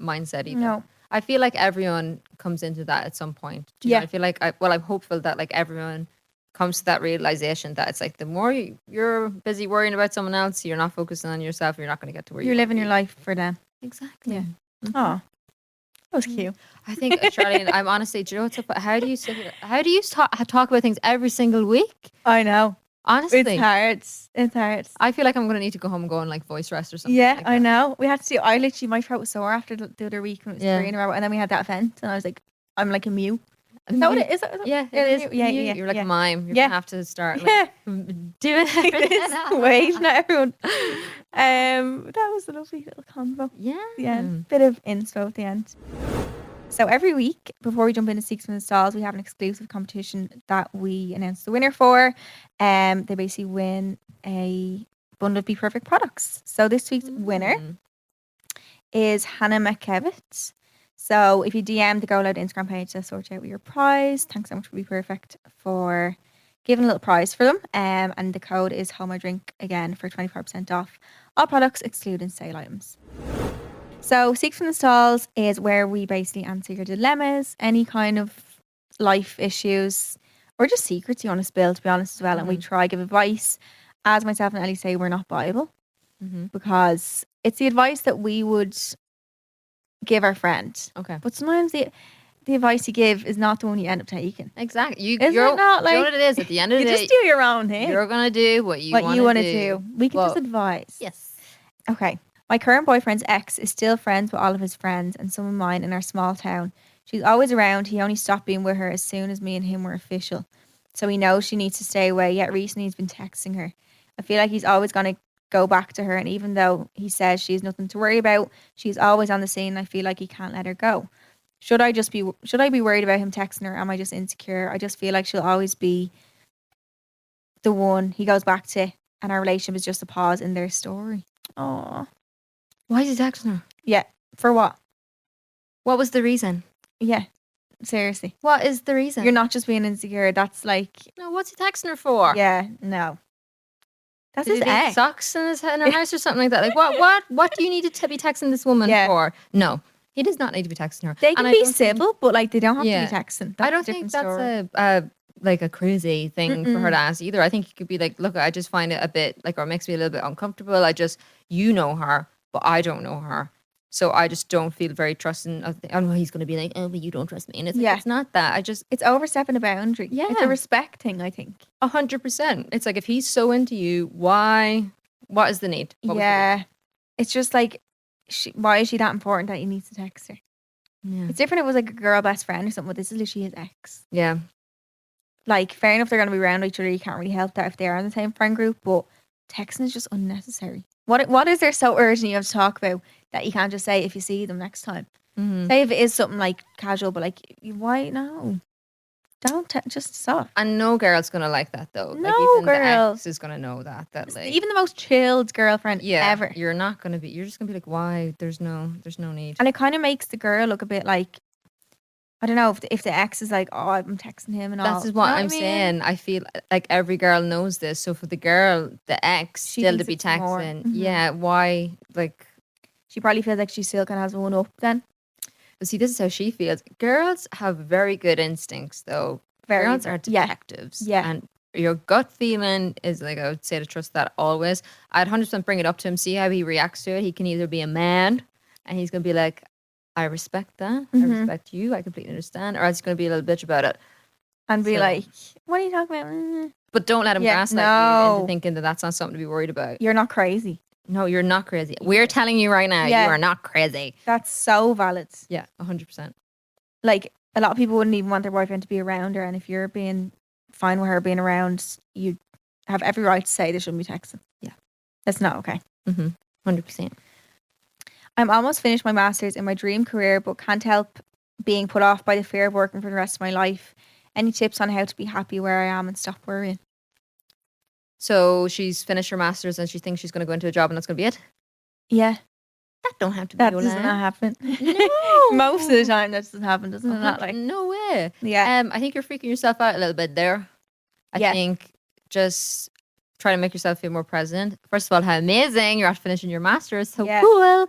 mindset either. No. I feel like everyone comes into that at some point. Do you know? I feel like I'm hopeful that like everyone comes to that realization that it's like the more you're busy worrying about someone else, you're not focusing on yourself, you're not going to get to where you're living your life for them. Exactly. Yeah. Oh, that was cute. I think, Charlene, I'm honestly, do you know what's up? How do you talk about things every single week? I know. Honestly. It's hard. I feel like I'm going to need to go home and go on like voice rest or something. Yeah, like I know. We had to my throat was sore after the other week when it was spraying around, and then we had that event and I was like, I'm like a mute. Is that what it is? Yeah, it is. Yeah. You're like a mime. You're going to have to start like, doing this. Waving at everyone. That was a lovely little combo. Yeah. Bit of inspo at the end. So every week, before we jump into Secrets from the Stalls, we have an exclusive competition that we announce the winner for. They basically win a bundle of Be Perfect products. So this week's winner is Hannah McKevitt. So if you DM the Go Loud Instagram page, they'll sort you out with your prize. Thanks so much for Be Perfect for giving a little prize for them. And the code is HOMODRINK again for 25% off all products excluding sale items. So Secrets from the Stalls is where we basically answer your dilemmas, any kind of life issues, or just secrets you want to spill, to be honest as well. And we try give advice. As myself and Ellie say, we're not Bible. because it's the advice that we would give our friend. Okay. But sometimes the advice you give is not the one you end up taking. Exactly. Isn't it not, you know like, what it is? At the end of the You day, just do your own thing. you're going to do what you What you want want to to do. We can just Well, advise. Yes. Okay. My current boyfriend's ex is still friends with all of his friends and some of mine in our small town. She's always around. He only stopped being with her as soon as me and him were official. So he knows she needs to stay away, yet recently he's been texting her. I feel like he's always going to go back to her, and even though he says she's nothing to worry about, she's always on the scene. I feel like he can't let her go. Should I be worried about him texting her? Am I just insecure? I just feel like she'll always be the one he goes back to, and our relationship is just a pause in their story. Oh, Why is he texting her? yeah. For what? What was the reason? Yeah. Seriously. What is the reason? You're not just being insecure. That's like, No, what's he texting her for? yeah, no. That's Did his he leave ex. socks in her house or something like that? Like what do you need to be texting this woman Yeah. for? No. He does not need to be texting her. They And can I be don't think- civil, but like they don't have Yeah. to be texting. I That's don't a think different that's story. like a crazy thing for her to ask either. I think you could be like, look, I just find it a bit like, or it makes me a little bit uncomfortable. You know her, but I don't know her. So I just don't feel very trusting. I know he's going to be like, oh, but you don't trust me. And it's like, Yeah. it's not that. It's overstepping a boundary. It's Yeah. a respect thing, I think. 100%. It's like, if he's so into you, what is the need? What was the need? Yeah. It's just like, why is she that important that you need to text her? Yeah. It's different if it was like a girl best friend or something, but this is literally his ex. Yeah. Like, fair enough, they're going to be around each other. You can't really help that if they are in the same friend group, but texting is just unnecessary. What is there so urgent you have to talk about that you can't just say if you see them next time? Mhm. Say if it is something like casual, but like, why? No. Don't just stop. And no girl's going to like that though. Like, No even girl. the ex is going to know that like, Even the most chilled girlfriend ever. you're not going to be, you're just going to be like, why? There's no need. And it kind of makes the girl look a bit like, I don't know, if the ex is like, oh, I'm texting him and all. That's what You know I'm I mean? saying. I feel like every girl knows this. So for the girl, the ex, She still to thinks be it's more. texting, Mhm. yeah, why? Like, She probably feels like she still kind of has one up then. but see, this is how she feels. Girls have very good instincts, though. Very Girls good. are Yeah. detectives. Yeah. And your gut feeling is like, I would say to trust that always. I'd 100% bring it up to him, see how he reacts to it. He can either be a man and he's going to be like, I respect that. I Mhm. respect you. I completely understand. Or else he's going to be a little bitch about it. And be So- like, what are you talking about? But don't let him Yeah, gaslight you no. into thinking that that's not something to be worried about. You're not crazy. No, you're not crazy. We're telling you right now, Yeah. you are not crazy. That's so valid. Yeah, 100%. Like, a lot of people wouldn't even want their boyfriend to be around her. And if you're being fine with her being around, you have every right to say they shouldn't be texting. Yeah. That's not okay. 100%. I'm almost finished my master's in my dream career, but can't help being put off by the fear of working for the rest of my life. Any tips on how to be happy where I am and stop worrying? So she's finished her master's and she thinks she's going to go into a job and that's going to be it? Yeah, That don't have to be that your does life. not happen. No. Most of the time, that doesn't happen, doesn't it? Not like, No way. yeah, I think you're freaking yourself out a little bit there. I Yeah. think just try to make yourself feel more present. First of all, how amazing you're after finishing your master's. So Yeah. cool.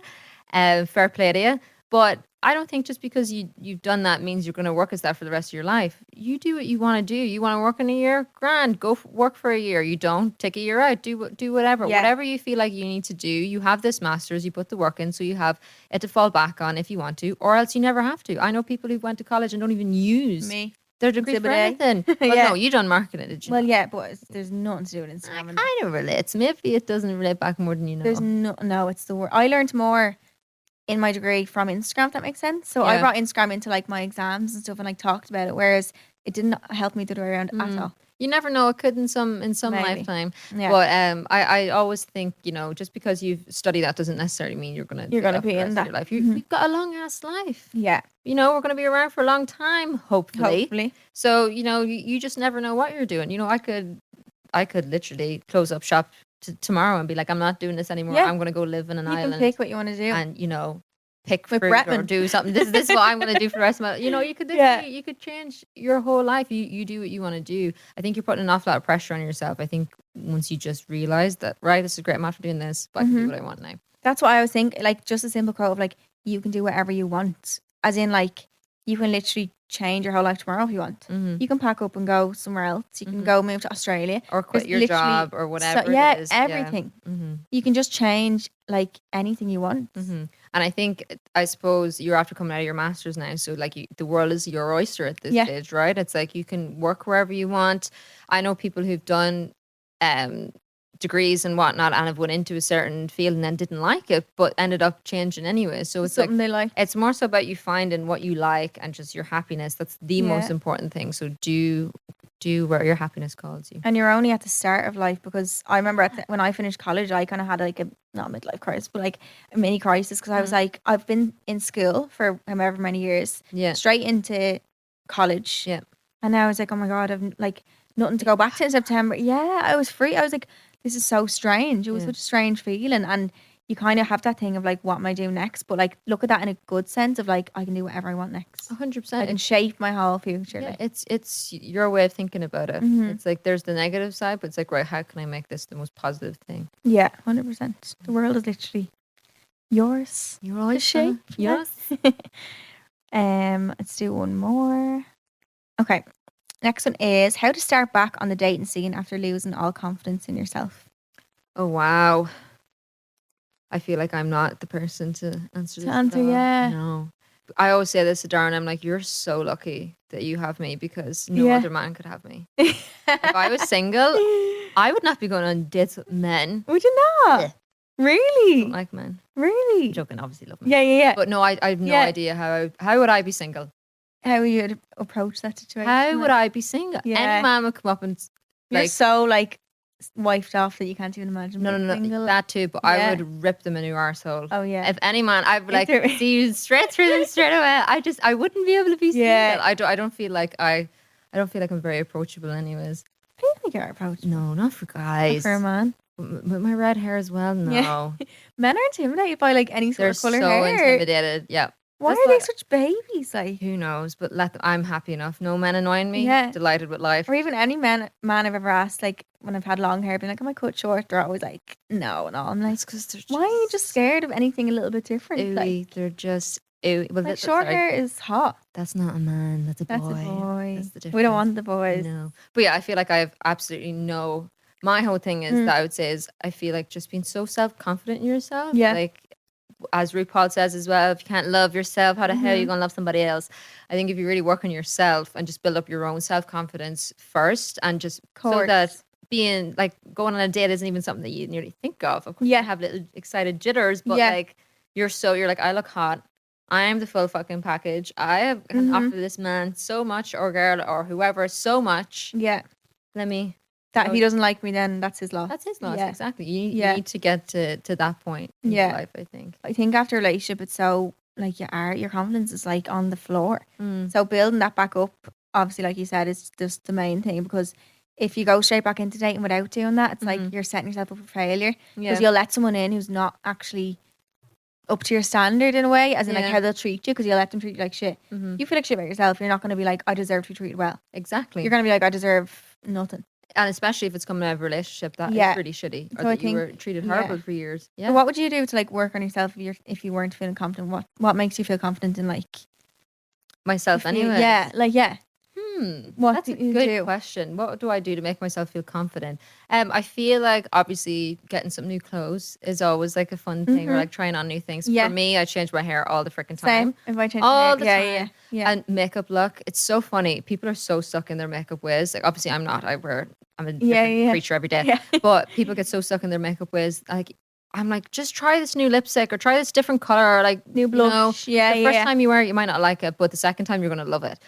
Fair play to you. But I don't think just because you've done that means you're going to work as that for the rest of your life. You do what you want to do. You want to work in a year? Grand. Go work for a year. You don't? Take a year out. Do whatever. Yeah. Whatever you feel like you need to do. You have this master's. You put the work in. So you have it to fall back on if you want to. Or else you never have to. I know people who went to college and don't even use me. their degree for Exhibit A. anything. Well, Yeah. no, you done marketing, did you? Well, yeah, but there's nothing to do with It Instagram. and kind of relates. Maybe it doesn't relate back more than you know. There's no, it's the word. I learned more in my degree from Instagram, if that makes sense. So I Yeah. brought Instagram into like my exams and stuff and like talked about it, whereas it didn't help me the other way around at all. You never know. It could in some Maybe. lifetime. Yeah. But I always think, just because you've studied that doesn't necessarily mean you're gonna be in that. Your life. You've got a long ass life. Yeah, We're gonna be around for a long time, hopefully. hopefully. So you just never know what you're doing. I could literally close up shop tomorrow and be like, I'm not doing this anymore. Yeah. I'm gonna go live in an You island can pick what you want to do. and pick With fruit or Bretman. do something. This is what I'm going to do for the rest of my. You could Yeah. literally, you could change your whole life. You do what you want to do. I think you're putting an awful lot of pressure on yourself. I think once you just realize that, right, this is great. I'm after doing this, but I can do what I want now. That's what I was thinking. Like just a simple quote of like, you can do whatever you want. As in like, you can literally change your whole life tomorrow if you want. You can pack up and go somewhere else. You can go move to Australia. Or quit There's your literally job or whatever. yeah, it is. everything. You can just change like anything you want. And I think, I suppose you're after coming out of your master's now, so like the world is your oyster at this stage, right? It's like you can work wherever you want. I know people who've done degrees and whatnot and have went into a certain field and then didn't like it, but ended up changing anyway. So it's something they like. It's more so about you finding what you like and just your happiness. That's the most important thing. So do where your happiness calls you. And you're only at the start of life, because I remember when I finished college, I kind of had like not a midlife crisis, but like a mini crisis, because I was like, I've been in school for however many years, straight into college, and now I was like, oh my god, I've like nothing to go back to in September. I was free. I was like, this is so strange. It was such a strange feeling, and you kind of have that thing of like, what am I doing next? But like, look at that in a good sense of like, I can do whatever I want next. 100%. I can shape my whole future. Yeah, it's your way of thinking about it. It's like there's the negative side, but it's like, right, how can I make this the most positive thing? Yeah, 100%. The world is literally yours. You're always shape. Yes. Let's do one more. Okay. Next one is how to start back on the dating scene after losing all confidence in yourself. Oh wow. I feel like I'm not the person to answer this. No. I always say this to Darren, I'm like, you're so lucky that you have me, because no other man could have me. If I was single, I would not be going on dates with men. Would you not? Yeah. Really? Don't like men. Really? I'm joking, obviously love men. Yeah. But no, I have no idea how would I be single? How would you approach that situation? How would I be single? Yeah. Any man would come up and you're so like wifed off that you can't even imagine. No, single. that too. But I would rip them a new arsehole. Oh yeah. If any man, I'd be like, see you straight through them straight away. I wouldn't be able to be single. I don't feel like I'm very approachable, anyways. I don't think you're approachable. No, not for guys. Not for a man. With my red hair as well. No. Yeah. Men are intimidated by like any sort of colour hair. They're so intimidated. Yeah. Why are they such babies? Like, who knows? But I'm happy enough. No men annoying me. Yeah. Delighted with life. Or even any man I've ever asked, like when I've had long hair, being like, am I cut short? They're always like, no. I'm like, because why are you just scared of anything a little bit different? Ooey, like, they're just ooey. Well, like short hair is hot. That's not a man. That's a boy. That's a boy. That's the difference. We don't want the boys. No. But yeah, I feel like I have absolutely no. My whole thing is that I would say is I feel like just being so self-confident in yourself. Yeah. Like, as RuPaul says as well, if you can't love yourself, how the hell are you going to love somebody else? I think if you really work on yourself and just build up your own self-confidence first, and just so that being like going on a date isn't even something that you nearly think of. Of course, you have little excited jitters, but like you're like, I look hot. I am the full fucking package. I can offer this man so much, or girl, or whoever, so much. Yeah. Let me. That if he doesn't like me, then that's his loss. That's his loss, exactly. You need to get to that point in your life, I think. I think after a relationship, it's so, like, your confidence is, like, on the floor. So building that back up, obviously, like you said, is just the main thing, because if you go straight back into dating without doing that, it's like you're setting yourself up for failure. Because you'll let someone in who's not actually up to your standard in a way, as in like how they'll treat you, because you'll let them treat you like shit. You feel like shit about yourself, you're not going to be like, I deserve to be treated well. Exactly. You're going to be like, I deserve nothing. And especially if it's coming out of a relationship that is really shitty, or so that you were treated horrible for years. Yeah. So what would you do to like work on yourself if you weren't feeling confident? What makes you feel confident in like myself anyway? What That's do a you good do? question. What do I do to make myself feel confident? I feel like obviously getting some new clothes is always like a fun thing, or like trying on new things. For me, I change my hair all the freaking time. Same. If I change all my the hair, time. yeah. And makeup look, it's so funny. People are so stuck in their makeup ways. Like obviously I'm not. I'm a different creature every day. Yeah. But people get so stuck in their makeup ways. Like I'm like, just try this new lipstick, or try this different color, or like New blush. The first time you wear it, you might not like it, but the second time you're going to love it.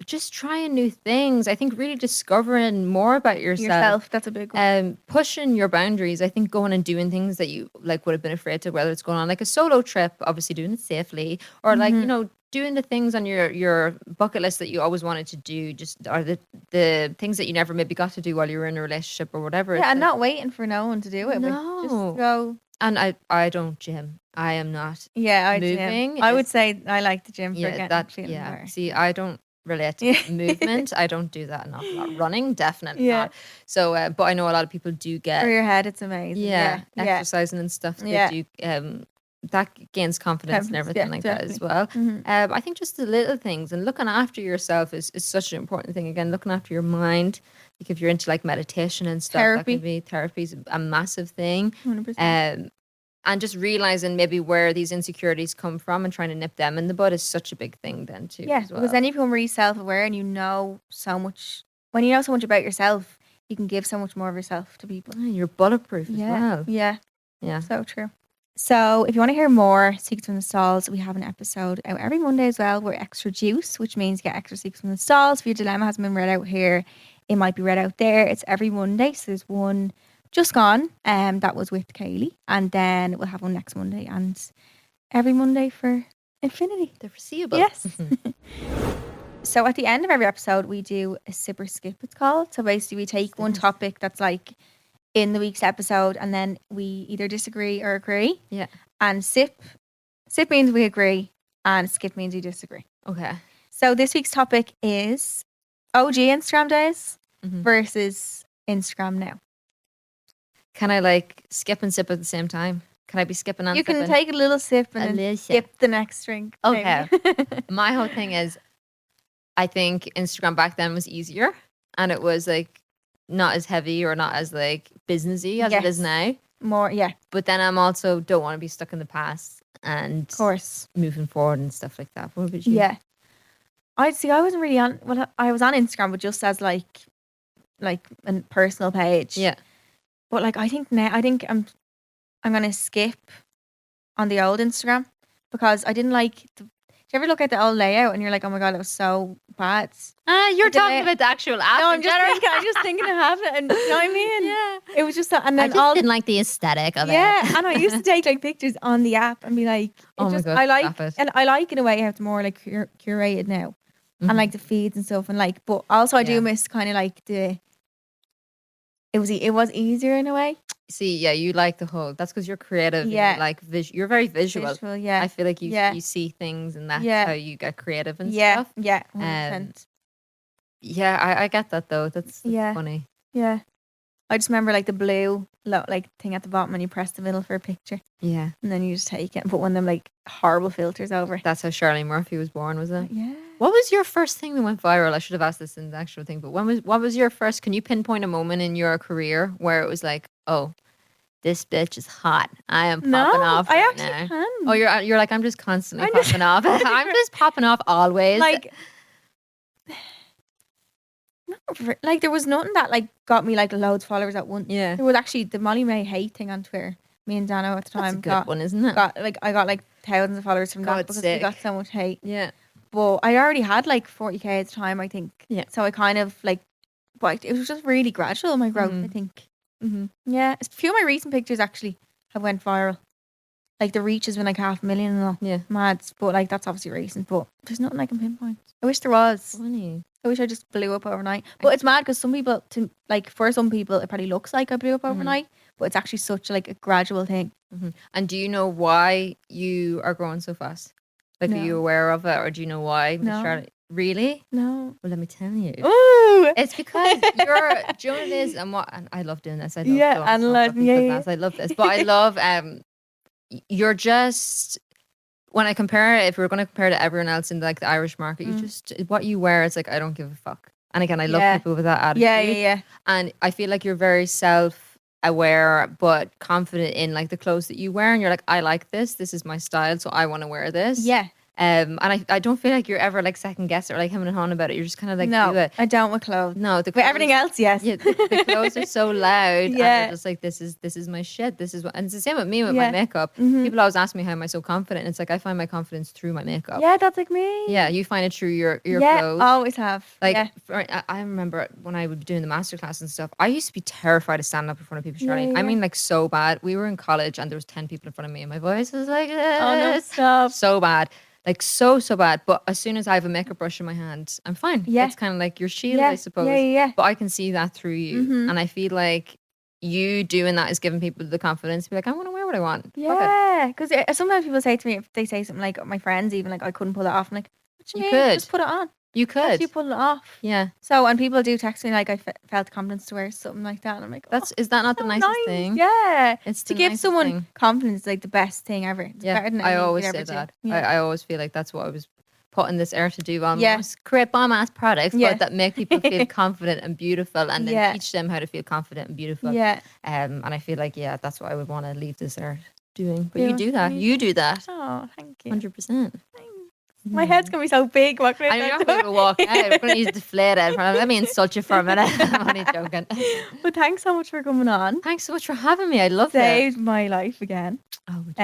Just trying new things. I think really discovering more about yourself. That's a big one. Pushing your boundaries. I think going and doing things that you like would have been afraid to, whether it's going on like a solo trip, obviously doing it safely, or like, doing the things on your bucket list that you always wanted to do, or the things that you never maybe got to do while you were in a relationship or whatever. Yeah, and not waiting for no one to do it. No. Just go. And I don't gym. I am not I moving. Gym. I would say I like the gym for getting feeling better. See, I don't relate to movement. I don't do that an awful lot. Running, definitely not. So, but I know a lot of people do get for your head. It's amazing. Exercising and stuff. They do. That gains confidence and everything like that as well. I think just the little things and looking after yourself is such an important thing. Again, looking after your mind, Like if you're into like meditation and stuff, Therapy. that can be therapy's a massive thing. 100%. And just realizing maybe where these insecurities come from and trying to nip them in the bud is such a big thing then too. Yeah, as well. because then you become really self-aware and you know so much. When you know so much about yourself, you can give so much more of yourself to people. You're bulletproof as Yeah, well. yeah, so true. So if you want to hear more Secrets from the Stalls, we have an episode out every Monday as well. We're extra juice, which means you get extra Secrets from the Stalls. If your dilemma hasn't been read out here, it might be read out there. It's every Monday. So there's one just gone, that was with Keilidh. And then we'll have one next Monday and every Monday for infinity. The foreseeable. Yes. So at the end of every episode, we do a sip or skip, it's called. So basically we take one topic that's like in the week's episode and then we either disagree or agree. Yeah. And sip means we agree and skip means we disagree. Okay. So this week's topic is OG Instagram days versus Instagram now. Can I like skip and sip at the same time? Can I be skipping and You sipping? can take a little sip and then skip the next drink. Okay. maybe. My whole thing is, I think Instagram back then was easier and it was like not as heavy or not as like businessy as it is Yes. now. More, yeah, But then I'm also don't want to be stuck in the past and of course. moving forward and stuff like that. What about you? Yeah. I wasn't really on, well, I was on Instagram, but just as like a personal page. Yeah. But like, I think I'm going to skip on the old Instagram because I didn't like, do you ever look at the old layout and you're like, oh my God, it was so bad. You're The talking lay- about the actual app. No, in general. I'm just thinking of having it. And you know what I mean? Yeah. It was just that, and I then just all, didn't like the aesthetic of it. yeah, and I used to take like pictures on the app and be like, Oh my God, I like, stop it. and I like in a way how it's more like curated now. And like the feeds and stuff, and like, but also I Yeah. do miss kind of like it was easier in a way. See, yeah, you like the whole. That's because you're creative. and Yeah. you like you're very visual. Visual, yeah. I feel like you Yeah. you see things, and that's Yeah. how you get creative and Yeah, stuff. yeah, 100%. Yeah, I get that though. That's Yeah. funny. Yeah. I just remember like the blue like thing at the bottom and you press the middle for a picture Yeah, and then you just take it and put one of them like horrible filters over it. that's how Charlene Murphy was born, was it? Yeah. What was your first thing that went viral? I should have asked this in the actual thing, but what was your first? Can you pinpoint a moment in your career where it was like, oh, this bitch is hot. I am popping off. I right actually now. can. Oh, you're like I'm just constantly I'm just- popping off. I'm just popping off always. like like there was nothing that like got me like loads of followers at once. Yeah. There was actually the Molly May hate thing on Twitter. Me and Dano at the that's a time good one, isn't it? I got like thousands of followers from that God's because we sake. got so much hate. Yeah. But I already had like 40k at the time, I think. Yeah. So I kind of like, but it was just really gradual, my growth, I think. Mm-hmm. Yeah. A few of my recent pictures actually have went viral. Like the reach has been like 500,000 and all. Yeah. Mads. But like that's obviously recent. But there's nothing I can pinpoint. I wish there was. Funny. I wish I just blew up overnight. But it's mad because some people, for some people, it probably looks like I blew up overnight. But it's actually such like a gradual thing. Mm-hmm. And do you know why you are growing so fast? Like, No. are you aware of it, or do you know why? No. Charlotte? Really? No. Well, let me tell you. Ooh. It's because you're. Do you know what it is? And I love doing this. I love Yeah, going and off like, people's yeah. ass. I love this, but I love. You're just. When I compare it, if we're going to compare it to everyone else in like the Irish market, you just what you wear. It's like I don't give a fuck. And again, I love Yeah. people with that attitude. Yeah. And I feel like you're very self-aware but confident in like the clothes that you wear, and you're like, I like this. This is my style, so I want to wear this. Yeah. And I don't feel like you're ever like second guess or like hemming and hawing about it. You're just kind of like No, do it. I don't with clothes. No, the But everything else, yes. Yeah, the clothes are so loud. And Yeah. they're just like this is my shit. This is what, and it's the same with me with Yeah. my makeup. People always ask me how am I so confident. And it's like I find my confidence through my makeup. Yeah, that's like me. Yeah, you find it through your yeah, clothes. always have. Like yeah. I remember when I would be doing the masterclass and stuff, I used to be terrified of standing up in front of people, Yeah, Charlene. yeah. I mean, like so bad. We were in college and there was 10 people in front of me and my voice was like this. Oh no, stop. So bad. Like so bad. But as soon as I have a makeup brush in my hand, I'm fine. Yeah. It's kind of like your shield, Yeah, I suppose. yeah. But I can see that through you. Mhm. And I feel like you doing that is giving people the confidence to be like, I want to wear what I want. Fuck it. Yeah, because sometimes people say to me, if they say something like, my friends even, like, I couldn't pull it off. I'm like, what do you You mean? could. Just put it on. You How could. do you pull it off? Yeah. So, and people do text me like I felt confidence to wear something like that. And I'm like, Is that not the so nicest nice. thing? Yeah. It's To the give nicest someone thing. confidence is like the best thing ever. It's better than I anything you always could say ever do. that. Yeah. I always feel like that's what I was put in this earth to do Yeah. create bomb ass products, Yeah. but that make people feel confident and beautiful, and then Yeah. teach them how to feel confident and beautiful. Yeah. And I feel like that's what I would want to leave this earth doing. But Yeah, you do that. me You do that. Oh, thank you. 100%. My head's going to be so big. What can And you're not going to walk out. We're going to use the deflate out. Let me insult you for a minute. I'm only joking. But thanks so much for coming on. Thanks so much for having me. I love it. Saved my life again. Oh, would you stop?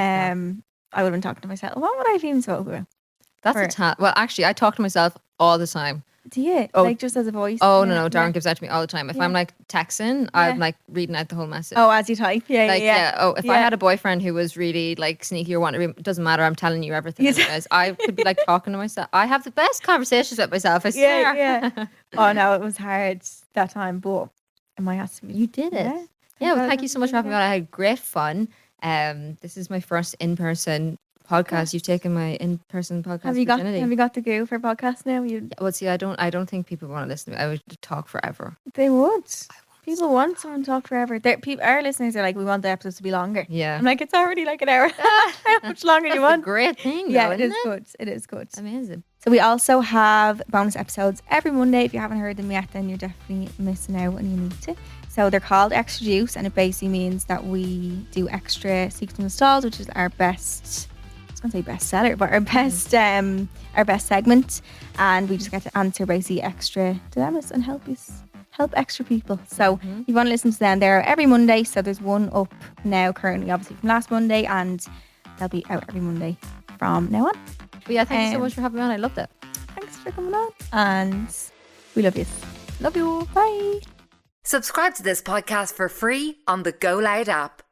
I would have been talking to myself. What would I have even spoken about? That's well, actually, I talk to myself all the time. Do you? Oh. Like just as a voice? Oh, Yeah, no. Darren yeah. gives that to me all the time. If Yeah. I'm like texting, I'm like reading out the whole message. Oh, as you type. Yeah, Like, yeah. Oh, if I Yeah. had a boyfriend who was really like sneaky or wanted to be, it doesn't matter. I'm telling you everything. Yes. Anyways. I could be like talking to myself. I have the best conversations with myself. I Yeah, swear. yeah. Oh, no, it was hard that time, but it might have to be. You did it. Yeah. Well, thank you so much for having me on. I had great fun. This is my first in-person podcast. You've taken my in-person podcast. Have you got virginity. Have you got the goo for podcast now? Well, see, I don't think people want to listen to me. I would talk forever. They would. People want someone to talk forever. Our listeners are like, we want the episodes to be longer. Yeah. I'm like, it's already like an hour. How much longer do you That's a want? great thing. Yeah, though, it is isn't good. It is good. Amazing. So we also have bonus episodes every Monday. If you haven't heard them yet, then you're definitely missing out and you need to. So they're called Extra Juice, and it basically means that we do extra Secrets and Stalls, which is our best, I was going to say bestseller, but our best segment. And we just get to answer basically extra dilemmas and help extra people. So if you want to listen to them, they're every Monday. So there's one up now currently, obviously from last Monday, and they'll be out every Monday from now on. But yeah, thank you so much for having me on. I loved it. Thanks for coming on, and we love you. Love you. Bye. Subscribe to this podcast for free on the Go Loud app.